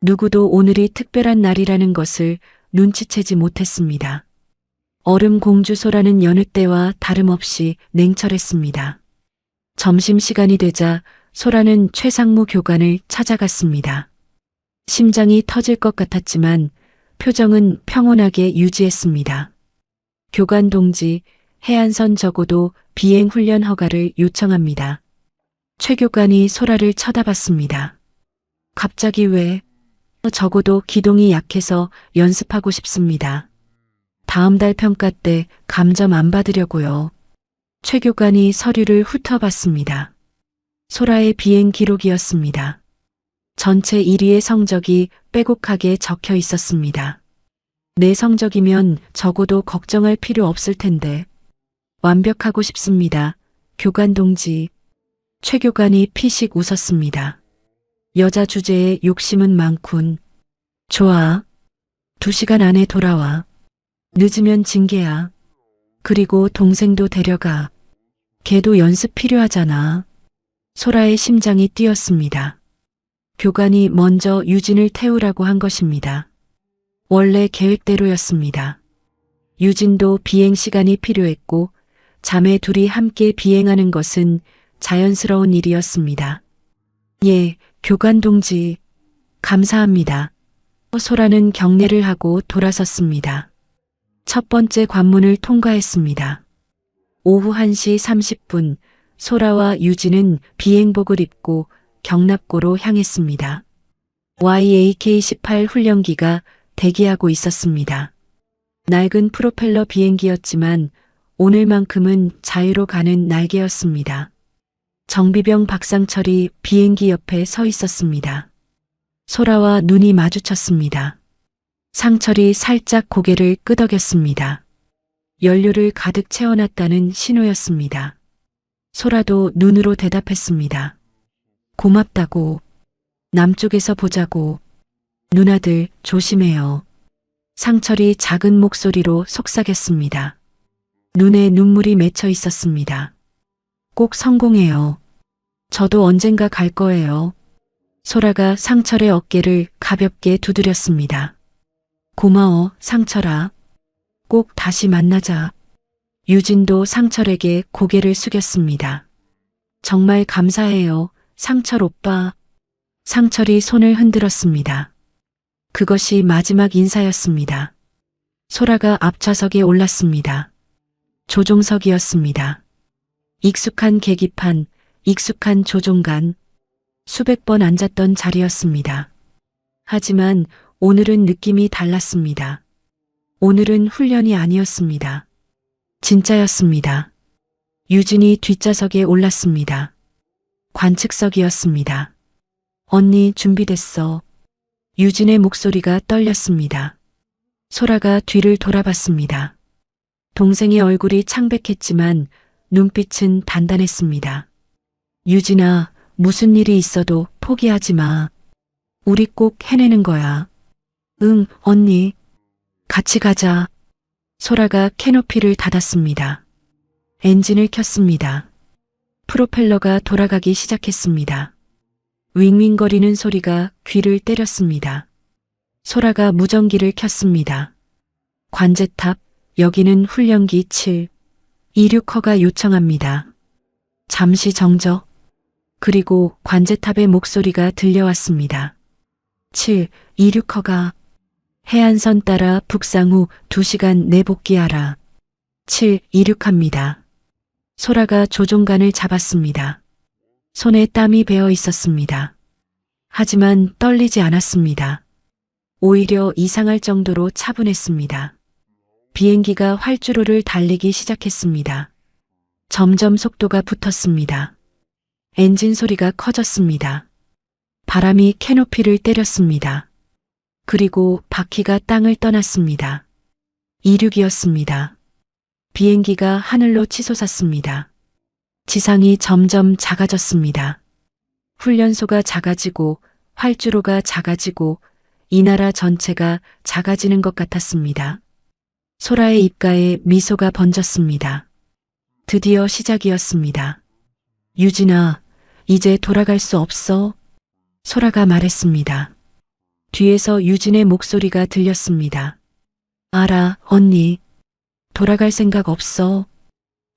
누구도 오늘이 특별한 날이라는 것을 눈치채지 못했습니다. 얼음 공주 소라는 여느 때와 다름없이 냉철했습니다. 점심시간이 되자 소라는 최상무 교관을 찾아갔습니다. 심장이 터질 것 같았지만 표정은 평온하게 유지했습니다. 교관 동지, 해안선 적어도 비행 훈련 허가를 요청합니다. 최 교관이 소라를 쳐다봤습니다. 갑자기 왜? 적어도 기동이 약해서 연습하고 싶습니다. 다음 달 평가 때 감점 안 받으려고요. 최 교관이 서류를 훑어봤습니다. 소라의 비행 기록이었습니다. 전체 1위의 성적이 빼곡하게 적혀 있었습니다. 내 성적이면 적어도 걱정할 필요 없을 텐데. 완벽하고 싶습니다. 교관 동지. 최 교관이 피식 웃었습니다. 여자 주제에 욕심은 많군. 좋아. 2시간 안에 돌아와. 늦으면 징계야. 그리고 동생도 데려가. 걔도 연습 필요하잖아. 소라의 심장이 뛰었습니다. 교관이 먼저 유진을 태우라고 한 것입니다. 원래 계획대로였습니다. 유진도 비행 시간이 필요했고 자매 둘이 함께 비행하는 것은 자연스러운 일이었습니다. 예, 교관 동지. 감사합니다. 소라는 경례를 하고 돌아섰습니다. 첫 번째 관문을 통과했습니다. 오후 1시 30분, 소라와 유진은 비행복을 입고 경납고로 향했습니다. YAK-18 훈련기가 대기하고 있었습니다. 낡은 프로펠러 비행기였지만 오늘만큼은 자유로 가는 날개였습니다. 정비병 박상철이 비행기 옆에 서 있었습니다. 소라와 눈이 마주쳤습니다. 상철이 살짝 고개를 끄덕였습니다. 연료를 가득 채워놨다는 신호였습니다. 소라도 눈으로 대답했습니다. 고맙다고. 남쪽에서 보자고. 누나들 조심해요. 상철이 작은 목소리로 속삭였습니다. 눈에 눈물이 맺혀 있었습니다. 꼭 성공해요. 저도 언젠가 갈 거예요. 소라가 상철의 어깨를 가볍게 두드렸습니다. 고마워, 상철아. 꼭 다시 만나자. 유진도 상철에게 고개를 숙였습니다. 정말 감사해요, 상철 오빠. 상철이 손을 흔들었습니다. 그것이 마지막 인사였습니다. 소라가 앞좌석에 올랐습니다. 조종석이었습니다. 익숙한 계기판, 익숙한 조종관, 수백 번 앉았던 자리였습니다. 하지만 오늘은 느낌이 달랐습니다. 오늘은 훈련이 아니었습니다. 진짜였습니다. 유진이 뒷좌석에 올랐습니다. 관측석이었습니다. 언니 준비됐어. 유진의 목소리가 떨렸습니다. 소라가 뒤를 돌아봤습니다. 동생의 얼굴이 창백했지만 눈빛은 단단했습니다. 유진아, 무슨 일이 있어도 포기하지 마. 우리 꼭 해내는 거야. 응, 언니. 같이 가자. 소라가 캐노피를 닫았습니다. 엔진을 켰습니다. 프로펠러가 돌아가기 시작했습니다. 윙윙거리는 소리가 귀를 때렸습니다. 소라가 무전기를 켰습니다. 관제탑, 여기는 훈련기 7. 이륙허가 요청합니다. 잠시 정적. 그리고 관제탑의 목소리가 들려왔습니다. 7. 이륙허가. 해안선 따라 북상 후 2시간 내 복귀하라. 7. 이륙합니다. 소라가 조종관을 잡았습니다. 손에 땀이 배어 있었습니다. 하지만 떨리지 않았습니다. 오히려 이상할 정도로 차분했습니다. 비행기가 활주로를 달리기 시작했습니다. 점점 속도가 붙었습니다. 엔진 소리가 커졌습니다. 바람이 캐노피를 때렸습니다. 그리고 바퀴가 땅을 떠났습니다. 이륙이었습니다. 비행기가 하늘로 치솟았습니다. 지상이 점점 작아졌습니다. 훈련소가 작아지고 활주로가 작아지고 이 나라 전체가 작아지는 것 같았습니다. 소라의 입가에 미소가 번졌습니다. 드디어 시작이었습니다. 유진아, 이제 돌아갈 수 없어. 소라가 말했습니다. 뒤에서 유진의 목소리가 들렸습니다. 알아, 언니. 돌아갈 생각 없어.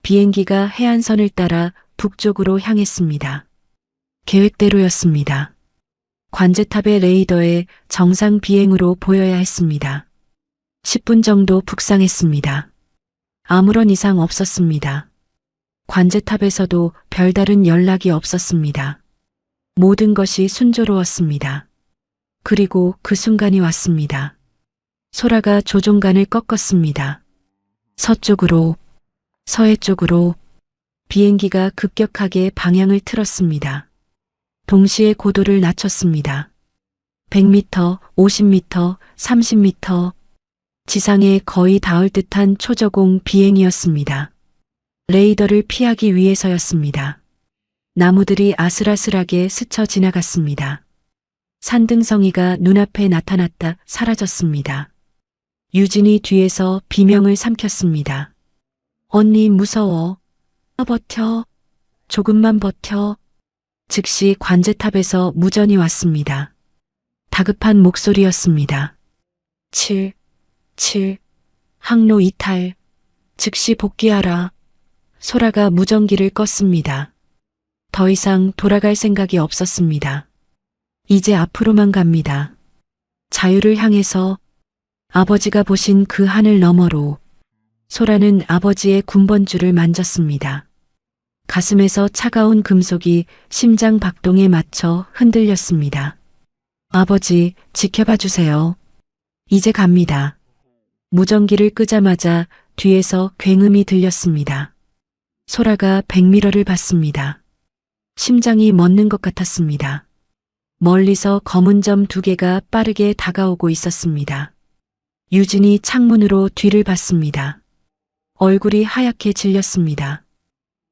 비행기가 해안선을 따라 북쪽으로 향했습니다. 계획대로였습니다. 관제탑의 레이더에 정상 비행으로 보여야 했습니다. 10분 정도 북상했습니다. 아무런 이상 없었습니다. 관제탑에서도 별다른 연락이 없었습니다. 모든 것이 순조로웠습니다. 그리고 그 순간이 왔습니다. 소라가 조종간을 꺾었습니다. 서쪽으로, 서해 쪽으로 비행기가 급격하게 방향을 틀었습니다. 동시에 고도를 낮췄습니다. 100m, 50m, 30m, 지상에 거의 닿을 듯한 초저공 비행이었습니다. 레이더를 피하기 위해서였습니다. 나무들이 아슬아슬하게 스쳐 지나갔습니다. 산등성이가 눈앞에 나타났다 사라졌습니다. 유진이 뒤에서 비명을 삼켰습니다. 언니 무서워. 버텨. 조금만 버텨. 즉시 관제탑에서 무전이 왔습니다. 다급한 목소리였습니다. 7, 항로 이탈. 즉시 복귀하라. 소라가 무전기를 껐습니다. 더 이상 돌아갈 생각이 없었습니다. 이제 앞으로만 갑니다. 자유를 향해서 아버지가 보신 그 하늘 너머로. 소라는 아버지의 군번줄을 만졌습니다. 가슴에서 차가운 금속이 심장 박동에 맞춰 흔들렸습니다. 아버지, 지켜봐 주세요. 이제 갑니다. 무전기를 끄자마자 뒤에서 굉음이 들렸습니다. 소라가 백미러를 봤습니다. 심장이 멎는 것 같았습니다. 멀리서 검은 점 2개가 빠르게 다가오고 있었습니다. 유진이 창문으로 뒤를 봤습니다. 얼굴이 하얗게 질렸습니다.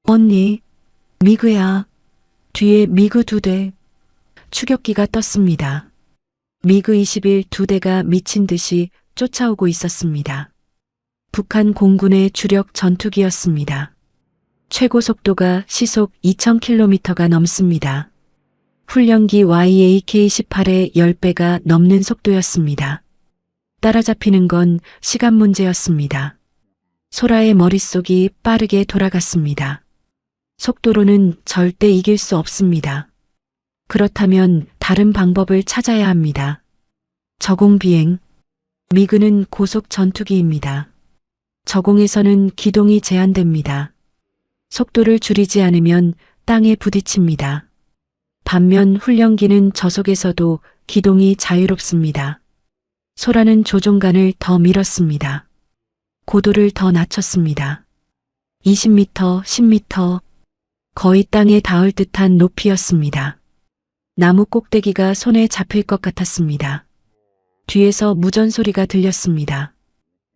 언니, 미그야. 뒤에 미그 2대. 추격기가 떴습니다. 미그 21 2대가 미친 듯이 쫓아오고 있었습니다. 북한 공군의 주력 전투기였습니다. 최고 속도가 시속 2000km가 넘습니다. 훈련기 YAK-18의 10배가 넘는 속도였습니다. 따라잡히는 건 시간 문제였습니다. 소라의 머릿속이 빠르게 돌아갔습니다. 속도로는 절대 이길 수 없습니다. 그렇다면 다른 방법을 찾아야 합니다. 저공비행. 미그는 고속 전투기입니다. 저공에서는 기동이 제한됩니다. 속도를 줄이지 않으면 땅에 부딪힙니다. 반면 훈련기는 저속에서도 기동이 자유롭습니다. 소라는 조종간을 더 밀었습니다. 고도를 더 낮췄습니다. 20m, 10m, 거의 땅에 닿을 듯한 높이였습니다. 나무 꼭대기가 손에 잡힐 것 같았습니다. 뒤에서 무전 소리가 들렸습니다.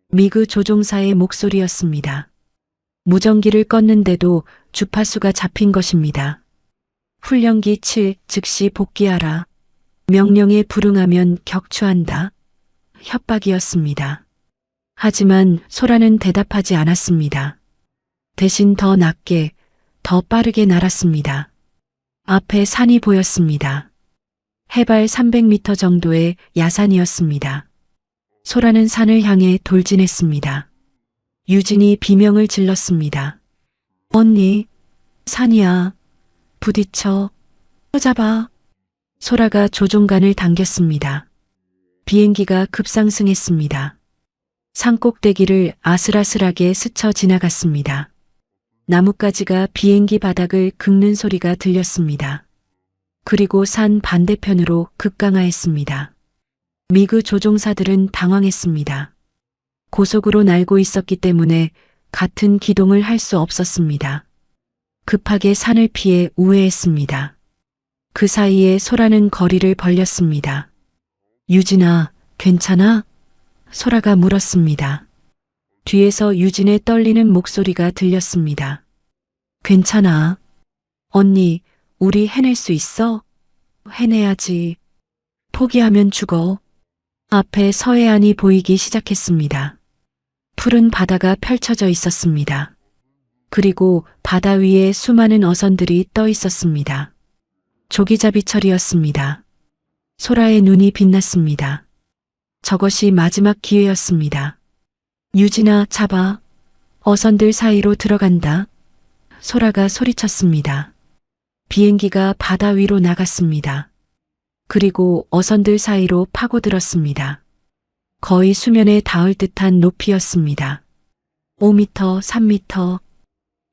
미그 조종사의 목소리였습니다. 무전기를 껐는데도 주파수가 잡힌 것입니다. 훈련기 7, 즉시 복귀하라. 명령에 불응하면 격추한다. 협박이었습니다. 하지만 소라는 대답하지 않았습니다. 대신 더 낮게, 더 빠르게 날았습니다. 앞에 산이 보였습니다. 해발 300m 정도의 야산이었습니다. 소라는 산을 향해 돌진했습니다. 유진이 비명을 질렀습니다. 언니, 산이야. 부딪혀. 잡아. 소라가 조종간을 당겼습니다. 비행기가 급상승했습니다. 산 꼭대기를 아슬아슬하게 스쳐 지나갔습니다. 나뭇가지가 비행기 바닥을 긁는 소리가 들렸습니다. 그리고 산 반대편으로 급강하했습니다. 미그 조종사들은 당황했습니다. 고속으로 날고 있었기 때문에 같은 기동을 할 수 없었습니다. 급하게 산을 피해 우회했습니다. 그 사이에 소라는 거리를 벌렸습니다. 유진아, 괜찮아? 소라가 물었습니다. 뒤에서 유진의 떨리는 목소리가 들렸습니다. 괜찮아. 언니, 우리 해낼 수 있어? 해내야지. 포기하면 죽어. 앞에 서해안이 보이기 시작했습니다. 푸른 바다가 펼쳐져 있었습니다. 그리고 바다 위에 수많은 어선들이 떠 있었습니다. 조기잡이철이었습니다. 소라의 눈이 빛났습니다. 저것이 마지막 기회였습니다. 유진아, 잡아. 어선들 사이로 들어간다. 소라가 소리쳤습니다. 비행기가 바다 위로 나갔습니다. 그리고 어선들 사이로 파고들었습니다. 거의 수면에 닿을 듯한 높이였습니다. 5m, 3m.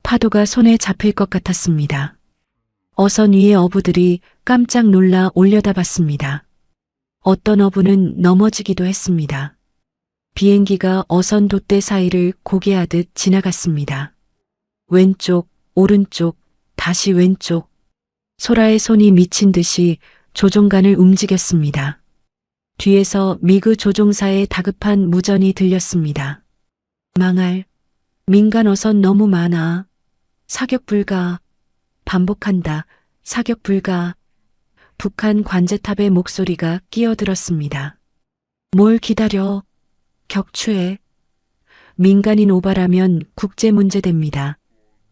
파도가 손에 잡힐 것 같았습니다. 어선 위의 어부들이 깜짝 놀라 올려다봤습니다. 어떤 어부는 넘어지기도 했습니다. 비행기가 어선 돛대 사이를 고개하듯 지나갔습니다. 왼쪽, 오른쪽, 다시 왼쪽. 소라의 손이 미친 듯이 조종간을 움직였습니다. 뒤에서 미그 조종사의 다급한 무전이 들렸습니다. 망할. 민간 어선 너무 많아. 사격 불가. 반복한다. 사격 불가. 북한 관제탑의 목소리가 끼어들었습니다. 뭘 기다려. 격추해. 민간인 오바라면 국제 문제됩니다.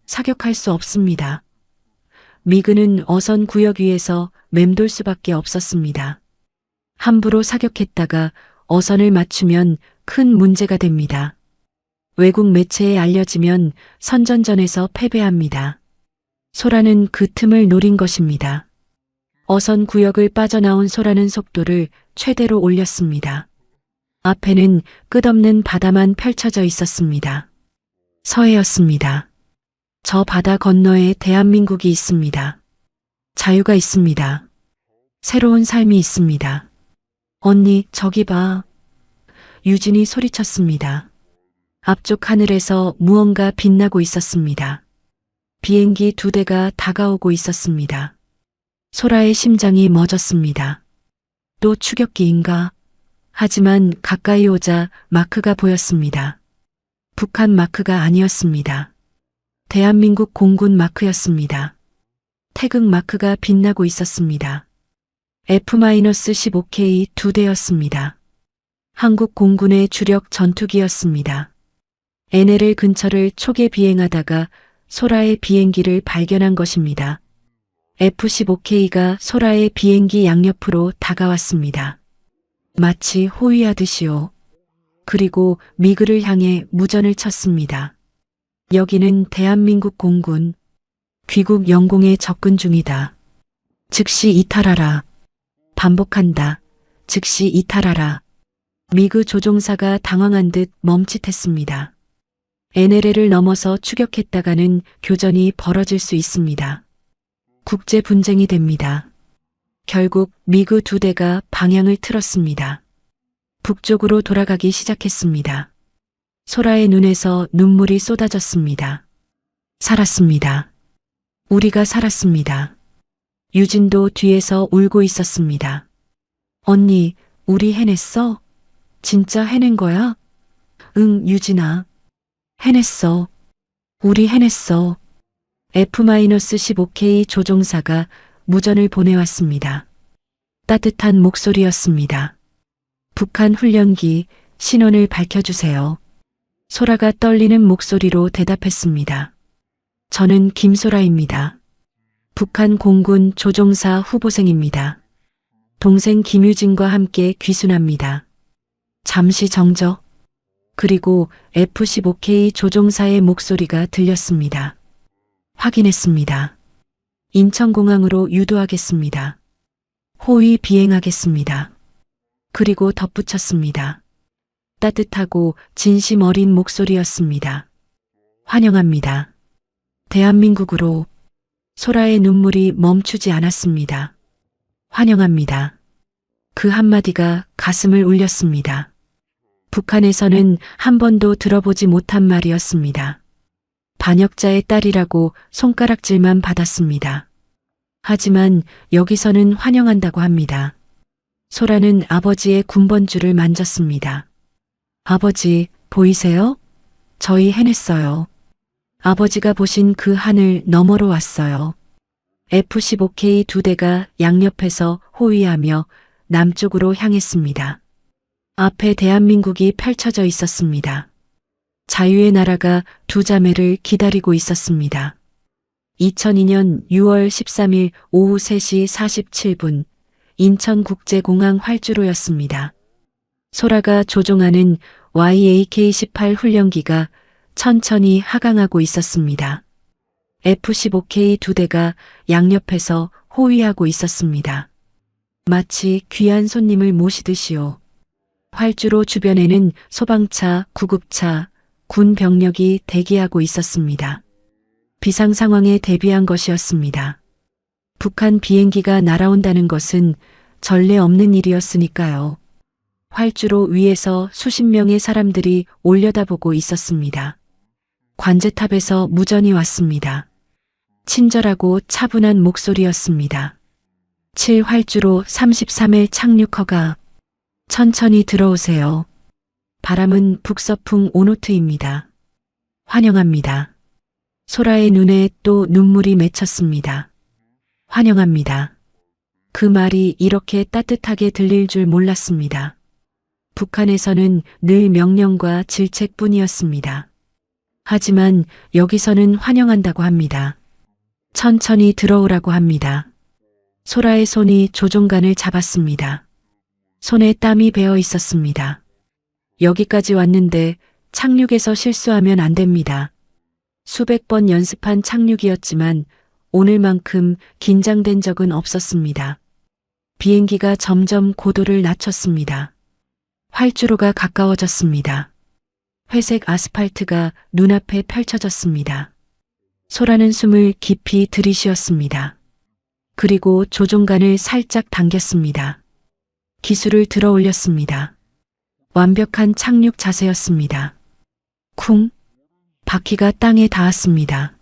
사격할 수 없습니다. 미그는 어선 구역 위에서 맴돌 수밖에 없었습니다. 함부로 사격했다가 어선을 맞추면 큰 문제가 됩니다. 외국 매체에 알려지면 선전전에서 패배합니다. 소라는 그 틈을 노린 것입니다. 어선 구역을 빠져나온 소라는 속도를 최대로 올렸습니다. 앞에는 끝없는 바다만 펼쳐져 있었습니다. 서해였습니다. 저 바다 건너에 대한민국이 있습니다. 자유가 있습니다. 새로운 삶이 있습니다. 언니, 저기 봐. 유진이 소리쳤습니다. 앞쪽 하늘에서 무언가 빛나고 있었습니다. 비행기 2대가 다가오고 있었습니다. 소라의 심장이 멎었습니다. 또 추격기인가? 하지만 가까이 오자 마크가 보였습니다. 북한 마크가 아니었습니다. 대한민국 공군 마크였습니다. 태극 마크가 빛나고 있었습니다. F-15K 2대였습니다. 한국 공군의 주력 전투기였습니다. NL 근처를 초계 비행하다가 소라의 비행기를 발견한 것입니다. F-15K가 소라의 비행기 양옆으로 다가왔습니다. 마치 호위하듯이요. 그리고 미그를 향해 무전을 쳤습니다. 여기는 대한민국 공군. 귀국 영공에 접근 중이다. 즉시 이탈하라. 반복한다. 즉시 이탈하라. 미그 조종사가 당황한 듯 멈칫했습니다. NLL을 넘어서 추격했다가는 교전이 벌어질 수 있습니다. 국제 분쟁이 됩니다. 결국 미그 2대가 방향을 틀었습니다. 북쪽으로 돌아가기 시작했습니다. 소라의 눈에서 눈물이 쏟아졌습니다. 살았습니다. 우리가 살았습니다. 유진도 뒤에서 울고 있었습니다. 언니, 우리 해냈어? 진짜 해낸 거야? 응, 유진아. 해냈어. 우리 해냈어. F-15K 조종사가 무전을 보내왔습니다. 따뜻한 목소리였습니다. 북한 훈련기 신원을 밝혀주세요. 소라가 떨리는 목소리로 대답했습니다. 저는 김소라입니다. 북한 공군 조종사 후보생입니다. 동생 김유진과 함께 귀순합니다. 잠시 정적. 그리고 F-15K 조종사의 목소리가 들렸습니다. 확인했습니다. 인천공항으로 유도하겠습니다. 호위 비행하겠습니다. 그리고 덧붙였습니다. 따뜻하고 진심 어린 목소리였습니다. 환영합니다. 대한민국으로. 소라의 눈물이 멈추지 않았습니다. 환영합니다. 그 한마디가 가슴을 울렸습니다. 북한에서는 한 번도 들어보지 못한 말이었습니다. 반역자의 딸이라고 손가락질만 받았습니다. 하지만 여기서는 환영한다고 합니다. 소라는 아버지의 군번줄을 만졌습니다. 아버지, 보이세요? 저희 해냈어요. 아버지가 보신 그 하늘 너머로 왔어요. F-15K 2대가 양옆에서 호위하며 남쪽으로 향했습니다. 앞에 대한민국이 펼쳐져 있었습니다. 자유의 나라가 두 자매를 기다리고 있었습니다. 2002년 6월 13일 오후 3시 47분 인천국제공항 활주로였습니다. 소라가 조종하는 YAK-18 훈련기가 천천히 하강하고 있었습니다. F-15K 2대가 양옆에서 호위하고 있었습니다. 마치 귀한 손님을 모시듯이요. 활주로 주변에는 소방차, 구급차, 군 병력이 대기하고 있었습니다. 비상 상황에 대비한 것이었습니다. 북한 비행기가 날아온다는 것은 전례 없는 일이었으니까요. 활주로 위에서 수십 명의 사람들이 올려다보고 있었습니다. 관제탑에서 무전이 왔습니다. 친절하고 차분한 목소리였습니다. 7활주로 33일 착륙 허가. 천천히 들어오세요. 바람은 북서풍 5노트입니다. 환영합니다. 소라의 눈에 또 눈물이 맺혔습니다. 환영합니다. 그 말이 이렇게 따뜻하게 들릴 줄 몰랐습니다. 북한에서는 늘 명령과 질책뿐이었습니다. 하지만 여기서는 환영한다고 합니다. 천천히 들어오라고 합니다. 소라의 손이 조종간을 잡았습니다. 손에 땀이 배어 있었습니다. 여기까지 왔는데 착륙에서 실수하면 안 됩니다. 수백 번 연습한 착륙이었지만 오늘만큼 긴장된 적은 없었습니다. 비행기가 점점 고도를 낮췄습니다. 활주로가 가까워졌습니다. 회색 아스팔트가 눈앞에 펼쳐졌습니다. 소라는 숨을 깊이 들이쉬었습니다. 그리고 조종간을 살짝 당겼습니다. 기술을 들어 올렸습니다. 완벽한 착륙 자세였습니다. 쿵! 바퀴가 땅에 닿았습니다.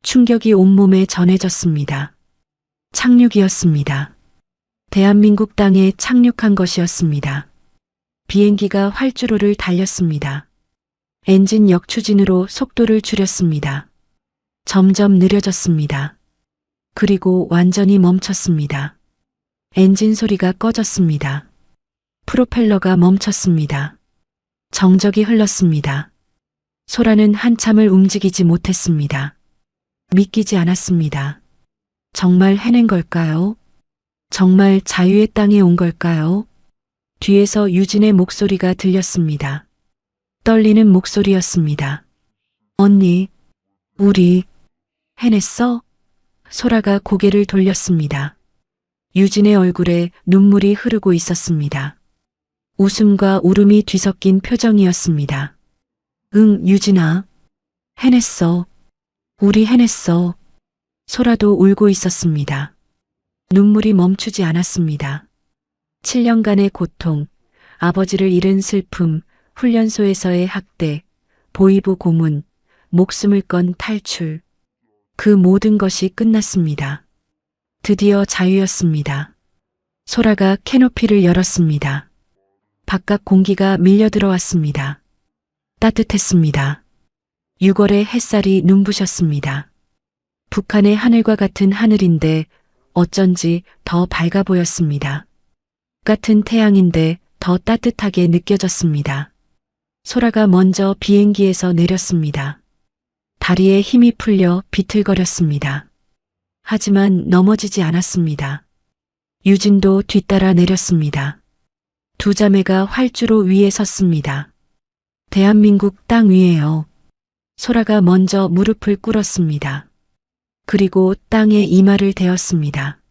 충격이 온몸에 전해졌습니다. 착륙이었습니다. 대한민국 땅에 착륙한 것이었습니다. 비행기가 활주로를 달렸습니다. 엔진 역추진으로 속도를 줄였습니다. 점점 느려졌습니다. 그리고 완전히 멈췄습니다. 엔진 소리가 꺼졌습니다. 프로펠러가 멈췄습니다. 정적이 흘렀습니다. 소라는 한참을 움직이지 못했습니다. 믿기지 않았습니다. 정말 해낸 걸까요? 정말 자유의 땅에 온 걸까요? 뒤에서 유진의 목소리가 들렸습니다. 떨리는 목소리였습니다. 언니, 우리 해냈어? 소라가 고개를 돌렸습니다. 유진의 얼굴에 눈물이 흐르고 있었습니다. 웃음과 울음이 뒤섞인 표정이었습니다. 응, 유진아. 해냈어. 우리 해냈어. 소라도 울고 있었습니다. 눈물이 멈추지 않았습니다. 7년간의 고통, 아버지를 잃은 슬픔, 훈련소에서의 학대, 보위부 고문, 목숨을 건 탈출. 그 모든 것이 끝났습니다. 드디어 자유였습니다. 소라가 캐노피를 열었습니다. 바깥 공기가 밀려 들어왔습니다. 따뜻했습니다. 6월의 햇살이 눈부셨습니다. 북한의 하늘과 같은 하늘인데 어쩐지 더 밝아 보였습니다. 같은 태양인데 더 따뜻하게 느껴졌습니다. 소라가 먼저 비행기에서 내렸습니다. 다리에 힘이 풀려 비틀거렸습니다. 하지만 넘어지지 않았습니다. 유진도 뒤따라 내렸습니다. 두 자매가 활주로 위에 섰습니다. 대한민국 땅 위에요. 소라가 먼저 무릎을 꿇었습니다. 그리고 땅에 이마를 대었습니다.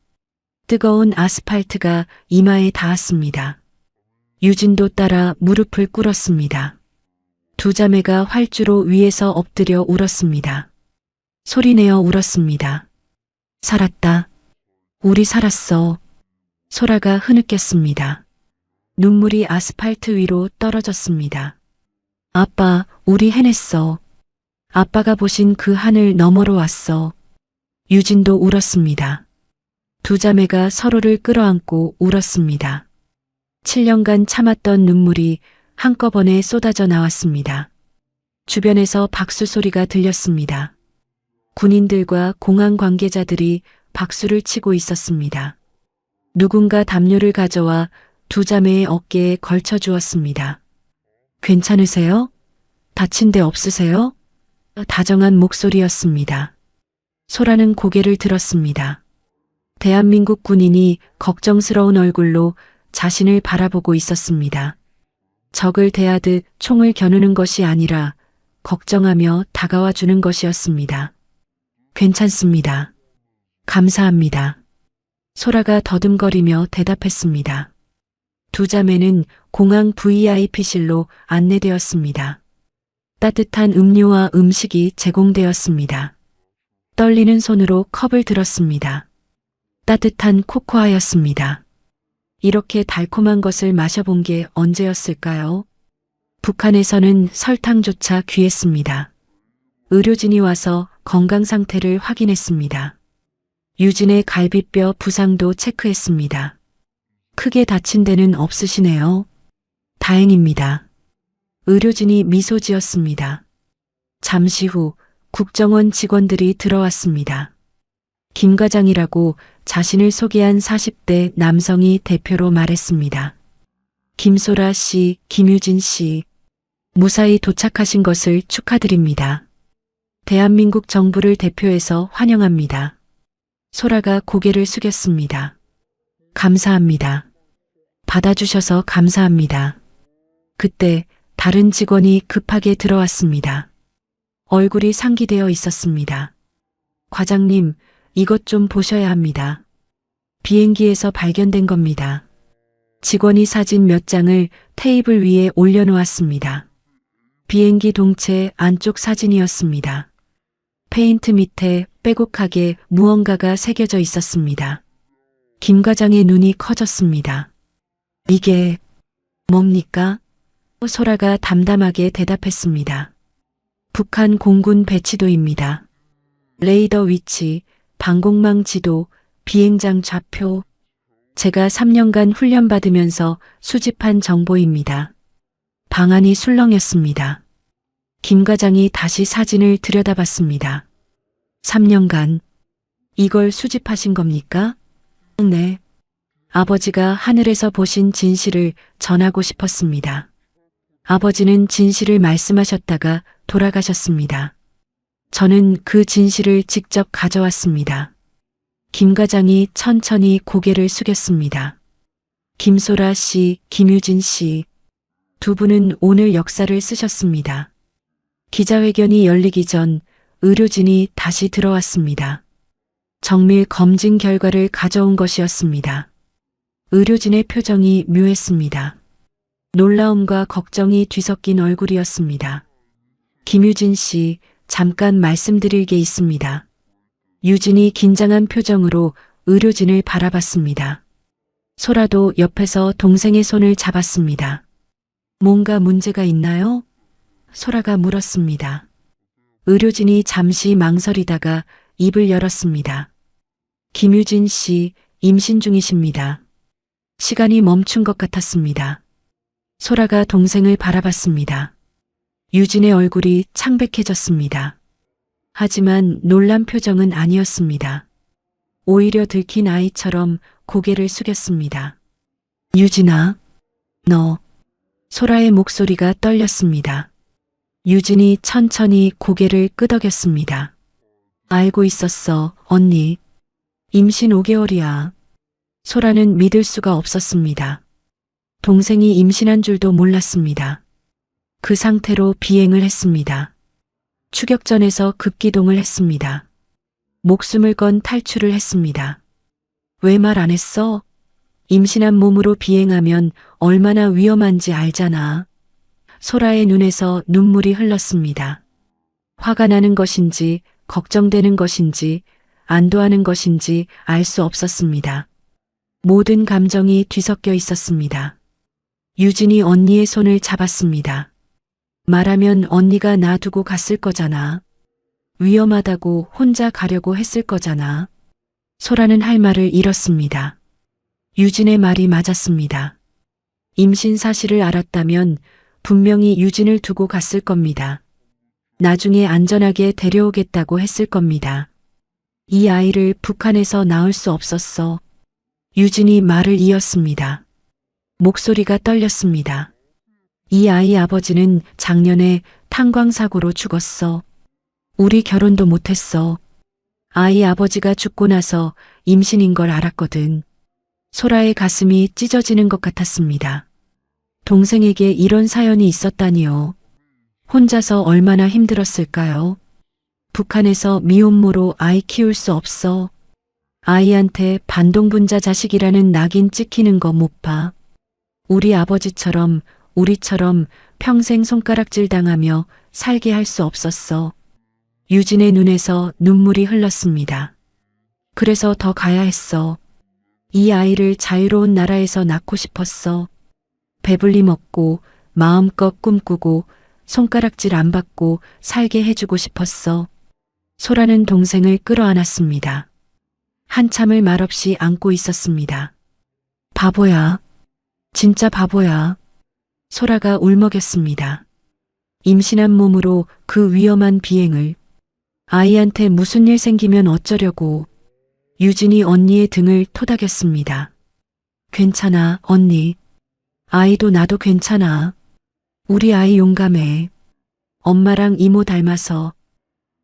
뜨거운 아스팔트가 이마에 닿았습니다. 유진도 따라 무릎을 꿇었습니다. 두 자매가 활주로 위에서 엎드려 울었습니다. 소리내어 울었습니다. 살았다. 우리 살았어. 소라가 흐느꼈습니다. 눈물이 아스팔트 위로 떨어졌습니다. 아빠, 우리 해냈어. 아빠가 보신 그 하늘 너머로 왔어. 유진도 울었습니다. 두 자매가 서로를 끌어안고 울었습니다. 7년간 참았던 눈물이 한꺼번에 쏟아져 나왔습니다. 주변에서 박수 소리가 들렸습니다. 군인들과 공항 관계자들이 박수를 치고 있었습니다. 누군가 담요를 가져와 두 자매의 어깨에 걸쳐 주었습니다. 괜찮으세요? 다친 데 없으세요? 다정한 목소리였습니다. 소라는 고개를 들었습니다. 대한민국 군인이 걱정스러운 얼굴로 자신을 바라보고 있었습니다. 적을 대하듯 총을 겨누는 것이 아니라 걱정하며 다가와 주는 것이었습니다. 괜찮습니다. 감사합니다. 소라가 더듬거리며 대답했습니다. 두 자매는 공항 VIP실로 안내되었습니다. 따뜻한 음료와 음식이 제공되었습니다. 떨리는 손으로 컵을 들었습니다. 따뜻한 코코아였습니다. 이렇게 달콤한 것을 마셔본 게 언제였을까요? 북한에서는 설탕조차 귀했습니다. 의료진이 와서 건강 상태를 확인했습니다. 유진의 갈비뼈 부상도 체크했습니다. 크게 다친 데는 없으시네요. 다행입니다. 의료진이 미소 지었습니다. 잠시 후 국정원 직원들이 들어왔습니다. 김 과장이라고 자신을 소개한 40대 남성이 대표로 말했습니다. 김소라 씨, 김유진 씨, 무사히 도착하신 것을 축하드립니다. 대한민국 정부를 대표해서 환영합니다. 소라가 고개를 숙였습니다. 감사합니다. 받아주셔서 감사합니다. 그때 다른 직원이 급하게 들어왔습니다. 얼굴이 상기되어 있었습니다. 과장님, 이것 좀 보셔야 합니다. 비행기에서 발견된 겁니다. 직원이 사진 몇 장을 테이블 위에 올려놓았습니다. 비행기 동체 안쪽 사진이었습니다. 페인트 밑에 빼곡하게 무언가가 새겨져 있었습니다. 김 과장의 눈이 커졌습니다. 이게 뭡니까? 소라가 담담하게 대답했습니다. 북한 공군 배치도입니다. 레이더 위치, 방공망 지도, 비행장 좌표. 제가 3년간 훈련받으면서 수집한 정보입니다. 방안이 술렁였습니다. 김 과장이 다시 사진을 들여다봤습니다. 3년간 이걸 수집하신 겁니까? 네. 아버지가 하늘에서 보신 진실을 전하고 싶었습니다. 아버지는 진실을 말씀하셨다가 돌아가셨습니다. 저는 그 진실을 직접 가져왔습니다. 김 과장이 천천히 고개를 숙였습니다. 김소라 씨, 김유진 씨, 두 분은 오늘 역사를 쓰셨습니다. 기자회견이 열리기 전 의료진이 다시 들어왔습니다. 정밀 검진 결과를 가져온 것이었습니다. 의료진의 표정이 묘했습니다. 놀라움과 걱정이 뒤섞인 얼굴이었습니다. 김유진 씨, 잠깐 말씀드릴 게 있습니다. 유진이 긴장한 표정으로 의료진을 바라봤습니다. 소라도 옆에서 동생의 손을 잡았습니다. 뭔가 문제가 있나요? 소라가 물었습니다. 의료진이 잠시 망설이다가 입을 열었습니다. 김유진 씨, 임신 중이십니다. 시간이 멈춘 것 같았습니다. 소라가 동생을 바라봤습니다. 유진의 얼굴이 창백해졌습니다. 하지만 놀란 표정은 아니었습니다. 오히려 들킨 아이처럼 고개를 숙였습니다. 유진아, 너. 소라의 목소리가 떨렸습니다. 유진이 천천히 고개를 끄덕였습니다. 알고 있었어, 언니. 임신 5개월이야. 소라는 믿을 수가 없었습니다. 동생이 임신한 줄도 몰랐습니다. 그 상태로 비행을 했습니다. 추격전에서 급기동을 했습니다. 목숨을 건 탈출을 했습니다. 왜 말 안 했어? 임신한 몸으로 비행하면 얼마나 위험한지 알잖아. 소라의 눈에서 눈물이 흘렀습니다. 화가 나는 것인지 걱정되는 것인지 안도하는 것인지 알 수 없었습니다. 모든 감정이 뒤섞여 있었습니다. 유진이 언니의 손을 잡았습니다. 말하면 언니가 놔두고 갔을 거잖아. 위험하다고 혼자 가려고 했을 거잖아. 소라는 할 말을 잃었습니다. 유진의 말이 맞았습니다. 임신 사실을 알았다면 분명히 유진을 두고 갔을 겁니다. 나중에 안전하게 데려오겠다고 했을 겁니다. 이 아이를 북한에서 낳을 수 없었어. 유진이 말을 이었습니다. 목소리가 떨렸습니다. 이 아이 아버지는 작년에 탄광사고로 죽었어. 우리 결혼도 못했어. 아이 아버지가 죽고 나서 임신인 걸 알았거든. 소라의 가슴이 찢어지는 것 같았습니다. 동생에게 이런 사연이 있었다니요. 혼자서 얼마나 힘들었을까요? 북한에서 미혼모로 아이 키울 수 없어. 아이한테 반동분자 자식이라는 낙인 찍히는 거 못 봐. 우리 아버지처럼, 우리처럼 평생 손가락질 당하며 살게 할 수 없었어. 유진의 눈에서 눈물이 흘렀습니다. 그래서 더 가야 했어. 이 아이를 자유로운 나라에서 낳고 싶었어. 배불리 먹고 마음껏 꿈꾸고 손가락질 안 받고 살게 해주고 싶었어. 소라는 동생을 끌어안았습니다. 한참을 말없이 안고 있었습니다. 바보야. 진짜 바보야. 소라가 울먹였습니다. 임신한 몸으로 그 위험한 비행을. 아이한테 무슨 일 생기면 어쩌려고. 유진이 언니의 등을 토닥였습니다. 괜찮아, 언니. 아이도 나도 괜찮아. 우리 아이 용감해. 엄마랑 이모 닮아서.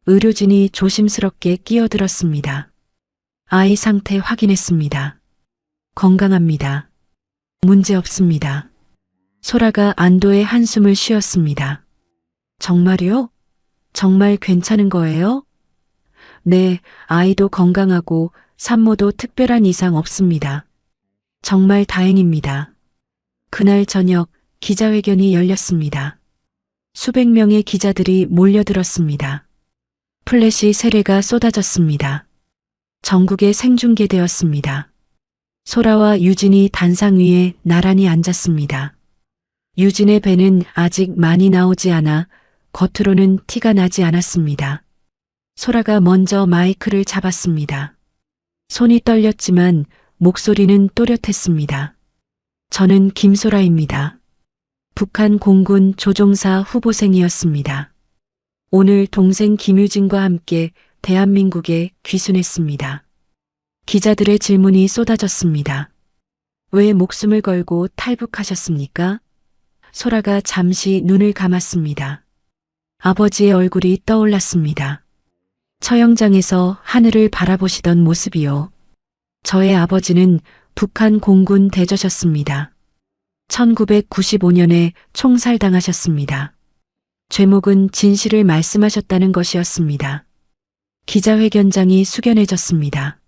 의료진이 조심스럽게 끼어들었습니다. 아이 상태 확인했습니다. 건강합니다. 문제 없습니다. 소라가 안도의 한숨을 쉬었습니다. 정말요? 정말 괜찮은 거예요? 네, 아이도 건강하고 산모도 특별한 이상 없습니다. 정말 다행입니다. 그날 저녁 기자회견이 열렸습니다. 수백 명의 기자들이 몰려들었습니다. 플래시 세례가 쏟아졌습니다. 전국에 생중계되었습니다. 소라와 유진이 단상 위에 나란히 앉았습니다. 유진의 배는 아직 많이 나오지 않아 겉으로는 티가 나지 않았습니다. 소라가 먼저 마이크를 잡았습니다. 손이 떨렸지만 목소리는 또렷했습니다. 저는 김소라입니다. 북한 공군 조종사 후보생이었습니다. 오늘 동생 김유진과 함께 대한민국에 귀순했습니다. 기자들의 질문이 쏟아졌습니다. 왜 목숨을 걸고 탈북하셨습니까? 소라가 잠시 눈을 감았습니다. 아버지의 얼굴이 떠올랐습니다. 처형장에서 하늘을 바라보시던 모습이요. 저의 아버지는 북한 공군 대저셨습니다. 1995년에 총살당하셨습니다. 죄목은 진실을 말씀하셨다는 것이었습니다. 기자회견장이 숙연해졌습니다.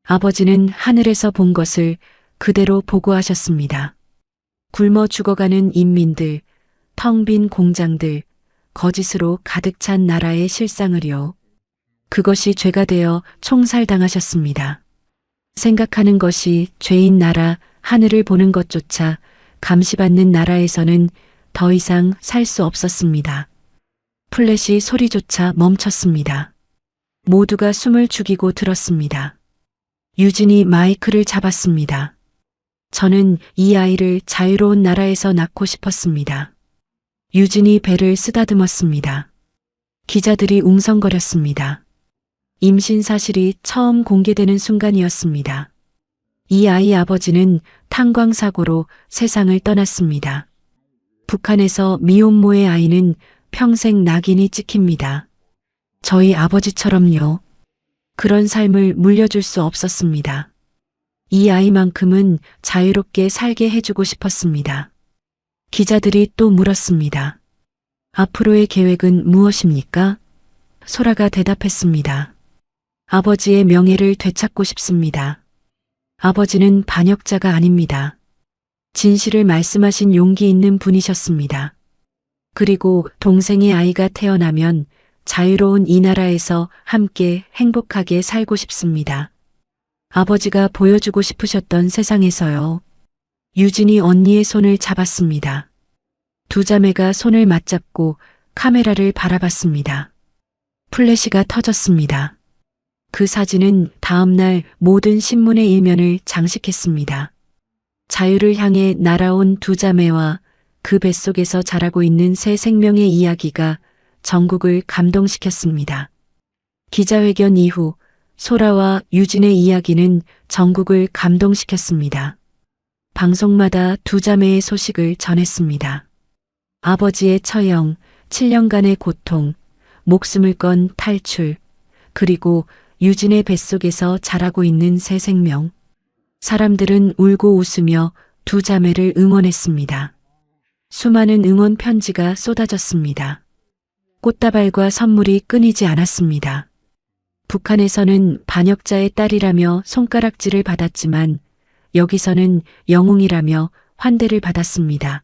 아버지는 하늘에서 본 것을 그대로 보고하셨습니다. 굶어 죽어가는 인민들, 텅 빈 공장들, 거짓으로 가득 찬 나라의 실상을요. 그것이 죄가 되어 총살당하셨습니다. 생각하는 것이 죄인 나라, 하늘을 보는 것조차 감시받는 나라에서는 더 이상 살 수 없었습니다. 플래시 소리조차 멈췄습니다. 모두가 숨을 죽이고 들었습니다. 유진이 마이크를 잡았습니다. 저는 이 아이를 자유로운 나라에서 낳고 싶었습니다. 유진이 배를 쓰다듬었습니다. 기자들이 웅성거렸습니다. 임신 사실이 처음 공개되는 순간이었습니다. 이 아이 아버지는 탄광사고로 세상을 떠났습니다. 북한에서 미혼모의 아이는 평생 낙인이 찍힙니다. 저희 아버지처럼요. 그런 삶을 물려줄 수 없었습니다. 이 아이만큼은 자유롭게 살게 해주고 싶었습니다. 기자들이 또 물었습니다. 앞으로의 계획은 무엇입니까? 소라가 대답했습니다. 아버지의 명예를 되찾고 싶습니다. 아버지는 반역자가 아닙니다. 진실을 말씀하신 용기 있는 분이셨습니다. 그리고 동생의 아이가 태어나면 자유로운 이 나라에서 함께 행복하게 살고 싶습니다. 아버지가 보여주고 싶으셨던 세상에서요. 유진이 언니의 손을 잡았습니다. 두 자매가 손을 맞잡고 카메라를 바라봤습니다. 플래시가 터졌습니다. 그 사진은 다음날 모든 신문의 일면을 장식했습니다. 자유를 향해 날아온 두 자매와 그 뱃속에서 자라고 있는 새 생명의 이야기가 전국을 감동시켰습니다. 기자회견 이후 소라와 유진의 이야기는 전국을 감동시켰습니다. 방송마다 두 자매의 소식을 전했습니다. 아버지의 처형, 7년간의 고통, 목숨을 건 탈출, 그리고 유진의 뱃속에서 자라고 있는 새 생명. 사람들은 울고 웃으며 두 자매를 응원했습니다. 수많은 응원 편지가 쏟아졌습니다. 꽃다발과 선물이 끊이지 않았습니다. 북한에서는 반역자의 딸이라며 손가락질을 받았지만 여기서는 영웅이라며 환대를 받았습니다.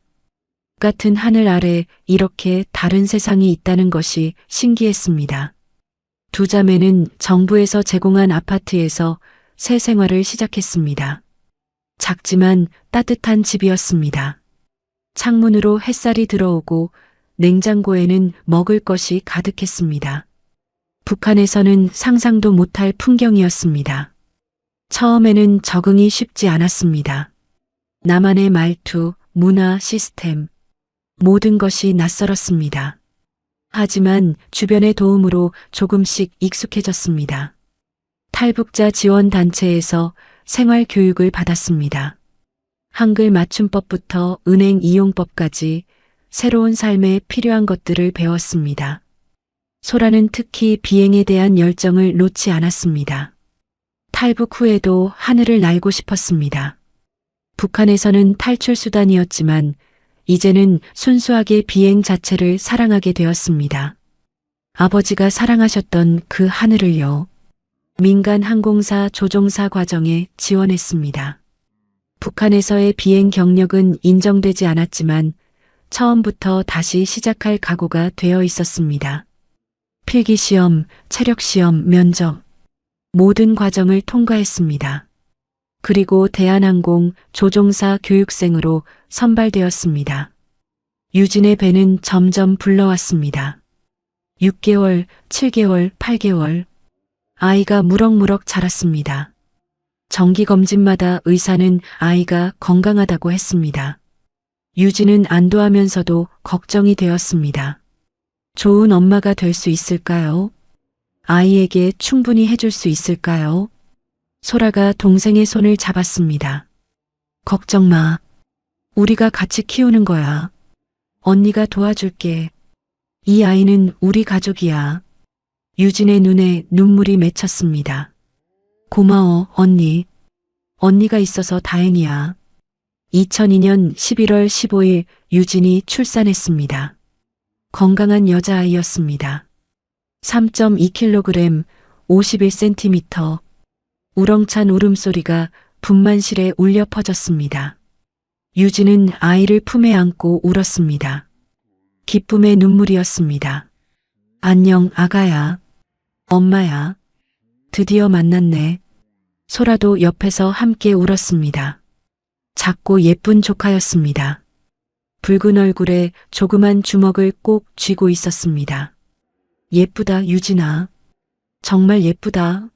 같은 하늘 아래 이렇게 다른 세상이 있다는 것이 신기했습니다. 두 자매는 정부에서 제공한 아파트에서 새 생활을 시작했습니다. 작지만 따뜻한 집이었습니다. 창문으로 햇살이 들어오고 냉장고에는 먹을 것이 가득했습니다. 북한에서는 상상도 못할 풍경이었습니다. 처음에는 적응이 쉽지 않았습니다. 나만의 말투, 문화, 시스템, 모든 것이 낯설었습니다. 하지만 주변의 도움으로 조금씩 익숙해졌습니다. 탈북자 지원 단체에서 생활 교육을 받았습니다. 한글 맞춤법부터 은행 이용법까지 새로운 삶에 필요한 것들을 배웠습니다. 소라는 특히 비행에 대한 열정을 놓지 않았습니다. 탈북 후에도 하늘을 날고 싶었습니다. 북한에서는 탈출 수단이었지만 이제는 순수하게 비행 자체를 사랑하게 되었습니다. 아버지가 사랑하셨던 그 하늘을요. 민간 항공사 조종사 과정에 지원했습니다. 북한에서의 비행 경력은 인정되지 않았지만 처음부터 다시 시작할 각오가 되어 있었습니다. 필기시험, 체력시험, 면접, 모든 과정을 통과했습니다. 그리고 대한항공 조종사 교육생으로 선발되었습니다. 유진의 배는 점점 불러왔습니다. 6개월, 7개월, 8개월. 아이가 무럭무럭 자랐습니다. 정기검진마다 의사는 아이가 건강하다고 했습니다. 유진은 안도하면서도 걱정이 되었습니다. 좋은 엄마가 될 수 있을까요? 아이에게 충분히 해줄 수 있을까요? 소라가 동생의 손을 잡았습니다. 걱정 마. 우리가 같이 키우는 거야. 언니가 도와줄게. 이 아이는 우리 가족이야. 유진의 눈에 눈물이 맺혔습니다. 고마워, 언니. 언니가 있어서 다행이야. 2002년 11월 15일 유진이 출산했습니다. 건강한 여자아이였습니다. 3.2kg, 51cm. 우렁찬 울음소리가 분만실에 울려 퍼졌습니다. 유진은 아이를 품에 안고 울었습니다. 기쁨의 눈물이었습니다. 안녕, 아가야. 엄마야. 드디어 만났네. 소라도 옆에서 함께 울었습니다. 작고 예쁜 조카였습니다. 붉은 얼굴에 조그만 주먹을 꼭 쥐고 있었습니다. 예쁘다, 유진아. 정말 예쁘다.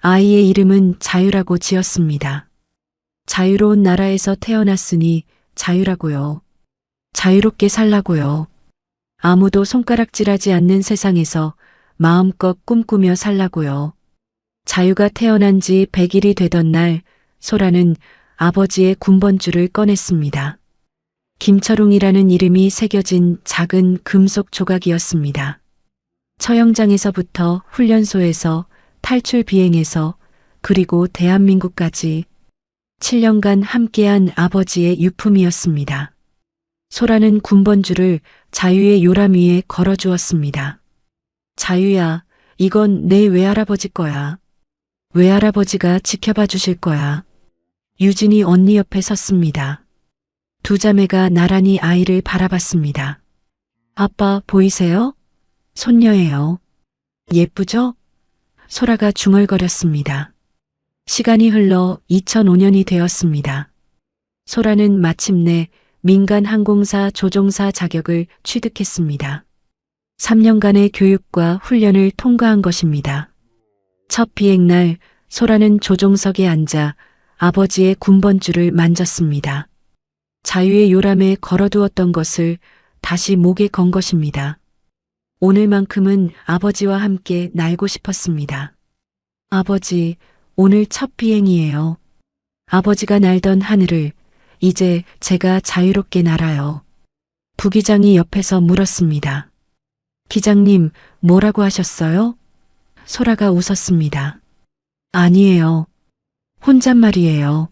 아이의 이름은 자유라고 지었습니다. 자유로운 나라에서 태어났으니 자유라고요. 자유롭게 살라고요. 아무도 손가락질하지 않는 세상에서 마음껏 꿈꾸며 살라고요. 자유가 태어난 지 100일이 되던 날 소라는 아버지의 군번줄을 꺼냈습니다. 김철웅이라는 이름이 새겨진 작은 금속 조각이었습니다. 처형장에서부터 훈련소에서 탈출 비행에서 그리고 대한민국까지 7년간 함께한 아버지의 유품이었습니다. 소라는 군번줄을 자유의 요람 위에 걸어주었습니다. 자유야, 이건 내 외할아버지 거야. 외할아버지가 지켜봐 주실 거야. 유진이 언니 옆에 섰습니다. 두 자매가 나란히 아이를 바라봤습니다. 아빠 보이세요? 손녀예요. 예쁘죠? 소라가 중얼거렸습니다. 시간이 흘러 2005년이 되었습니다. 소라는 마침내 민간 항공사 조종사 자격을 취득했습니다. 3년간의 교육과 훈련을 통과한 것입니다. 첫 비행날 소라는 조종석에 앉아 아버지의 군번줄을 만졌습니다. 자유의 요람에 걸어두었던 것을 다시 목에 건 것입니다. 오늘만큼은 아버지와 함께 날고 싶었습니다. 아버지, 오늘 첫 비행이에요. 아버지가 날던 하늘을 이제 제가 자유롭게 날아요. 부기장이 옆에서 물었습니다. 기장님, 뭐라고 하셨어요? 소라가 웃었습니다. 아니에요. 혼잣말이에요.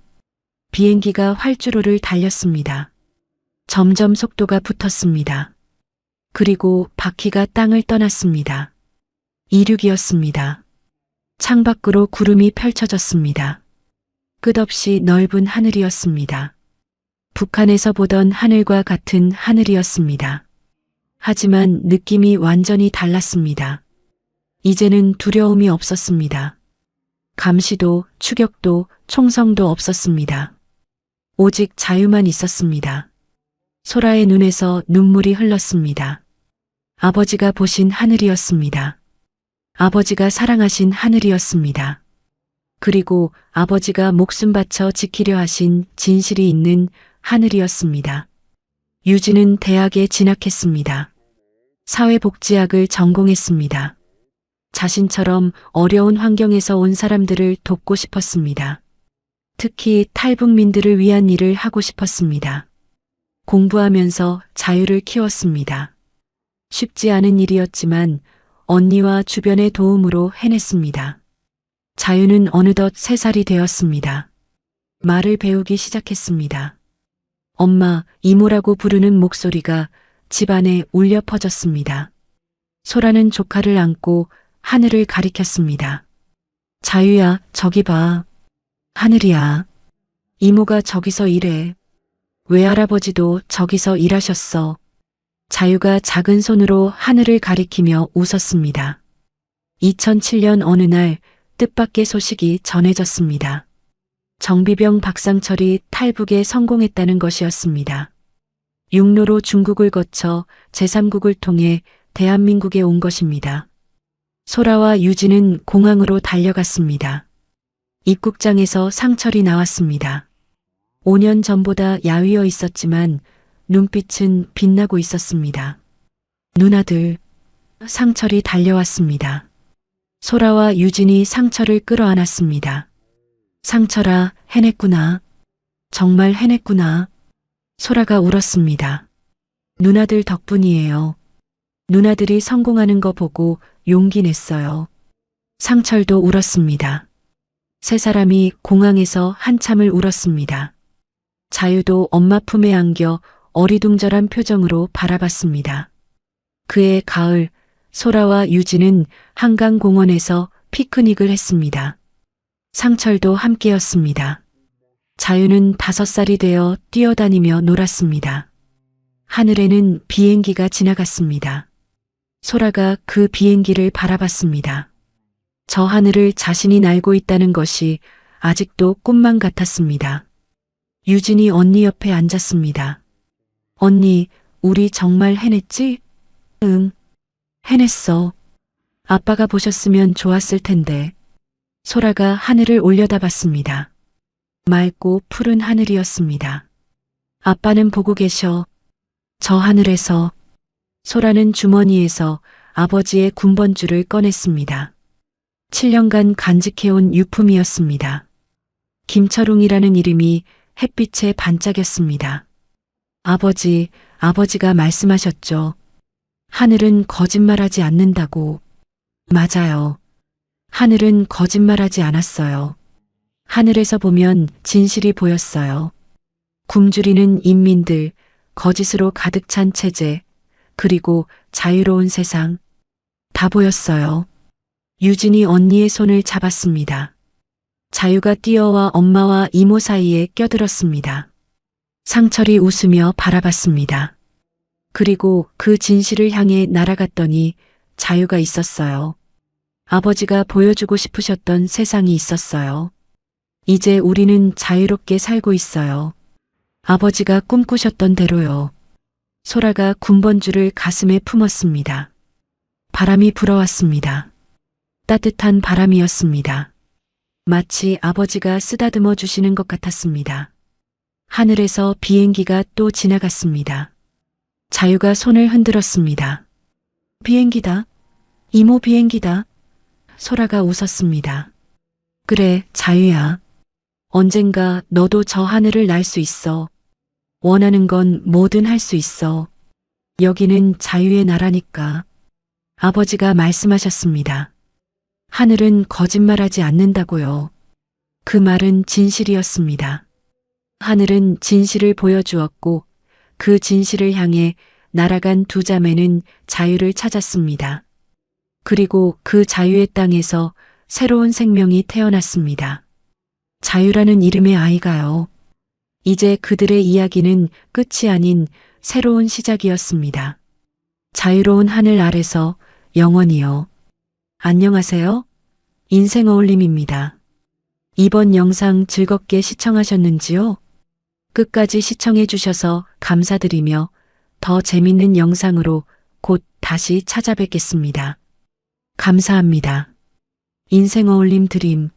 비행기가 활주로를 달렸습니다. 점점 속도가 붙었습니다. 그리고 바퀴가 땅을 떠났습니다. 이륙이었습니다. 창밖으로 구름이 펼쳐졌습니다. 끝없이 넓은 하늘이었습니다. 북한에서 보던 하늘과 같은 하늘이었습니다. 하지만 느낌이 완전히 달랐습니다. 이제는 두려움이 없었습니다. 감시도, 추격도, 총성도 없었습니다. 오직 자유만 있었습니다. 소라의 눈에서 눈물이 흘렀습니다. 아버지가 보신 하늘이었습니다. 아버지가 사랑하신 하늘이었습니다. 그리고 아버지가 목숨 바쳐 지키려 하신 진실이 있는 하늘이었습니다. 유진은 대학에 진학했습니다. 사회복지학을 전공했습니다. 자신처럼 어려운 환경에서 온 사람들을 돕고 싶었습니다. 특히 탈북민들을 위한 일을 하고 싶었습니다. 공부하면서 자유를 키웠습니다. 쉽지 않은 일이었지만 언니와 주변의 도움으로 해냈습니다. 자유는 어느덧 3살이 되었습니다. 말을 배우기 시작했습니다. 엄마, 이모라고 부르는 목소리가 집안에 울려 퍼졌습니다. 소라는 조카를 안고 하늘을 가리켰습니다. 자유야, 저기 봐. 하늘이야. 이모가 저기서 일해. 외할아버지도 저기서 일하셨어. 자유가 작은 손으로 하늘을 가리키며 웃었습니다. 2007년 어느 날 뜻밖의 소식이 전해졌습니다. 정비병 박상철이 탈북에 성공했다는 것이었습니다. 육로로 중국을 거쳐 제3국을 통해 대한민국에 온 것입니다. 소라와 유진은 공항으로 달려갔습니다. 입국장에서 상철이 나왔습니다. 5년 전보다 야위어 있었지만 눈빛은 빛나고 있었습니다. 누나들, 상철이 달려왔습니다. 소라와 유진이 상철을 끌어안았습니다. 상철아, 해냈구나. 정말 해냈구나. 소라가 울었습니다. 누나들 덕분이에요. 누나들이 성공하는 거 보고 용기 냈어요. 상철도 울었습니다. 3사람이 공항에서 한참을 울었습니다. 자유도 엄마 품에 안겨 어리둥절한 표정으로 바라봤습니다. 그해 가을, 소라와 유진은 한강공원에서 피크닉을 했습니다. 상철도 함께였습니다. 자유는 5살이 되어 뛰어다니며 놀았습니다. 하늘에는 비행기가 지나갔습니다. 소라가 그 비행기를 바라봤습니다. 저 하늘을 자신이 날고 있다는 것이 아직도 꿈만 같았습니다. 유진이 언니 옆에 앉았습니다. 언니, 우리 정말 해냈지? 응, 해냈어. 아빠가 보셨으면 좋았을 텐데. 소라가 하늘을 올려다봤습니다. 맑고 푸른 하늘이었습니다. 아빠는 보고 계셔. 저 하늘에서. 소라는 주머니에서 아버지의 군번줄을 꺼냈습니다. 7년간 간직해온 유품이었습니다. 김철웅이라는 이름이 햇빛에 반짝였습니다. 아버지가 말씀하셨죠. 하늘은 거짓말하지 않는다고. 맞아요. 하늘은 거짓말하지 않았어요. 하늘에서 보면 진실이 보였어요. 굶주리는 인민들, 거짓으로 가득 찬 체제, 그리고 자유로운 세상. 다 보였어요. 유진이 언니의 손을 잡았습니다. 자유가 뛰어와 엄마와 이모 사이에 껴들었습니다. 상철이 웃으며 바라봤습니다. 그리고 그 진실을 향해 날아갔더니 자유가 있었어요. 아버지가 보여주고 싶으셨던 세상이 있었어요. 이제 우리는 자유롭게 살고 있어요. 아버지가 꿈꾸셨던 대로요. 소라가 군번줄을 가슴에 품었습니다. 바람이 불어왔습니다. 따뜻한 바람이었습니다. 마치 아버지가 쓰다듬어 주시는 것 같았습니다. 하늘에서 비행기가 또 지나갔습니다. 자유가 손을 흔들었습니다. 비행기다. 이모 비행기다. 소라가 웃었습니다. 그래, 자유야. 언젠가 너도 저 하늘을 날 수 있어. 원하는 건 뭐든 할 수 있어. 여기는 자유의 나라니까. 아버지가 말씀하셨습니다. 하늘은 거짓말하지 않는다고요. 그 말은 진실이었습니다. 하늘은 진실을 보여주었고 그 진실을 향해 날아간 2자매는 자유를 찾았습니다. 그리고 그 자유의 땅에서 새로운 생명이 태어났습니다. 자유라는 이름의 아이가요. 이제 그들의 이야기는 끝이 아닌 새로운 시작이었습니다. 자유로운 하늘 아래서 영원히요. 안녕하세요. 인생 어울림입니다. 이번 영상 즐겁게 시청하셨는지요? 끝까지 시청해 주셔서 감사드리며 더 재밌는 영상으로 곧 다시 찾아뵙겠습니다. 감사합니다. 인생 어울림 드림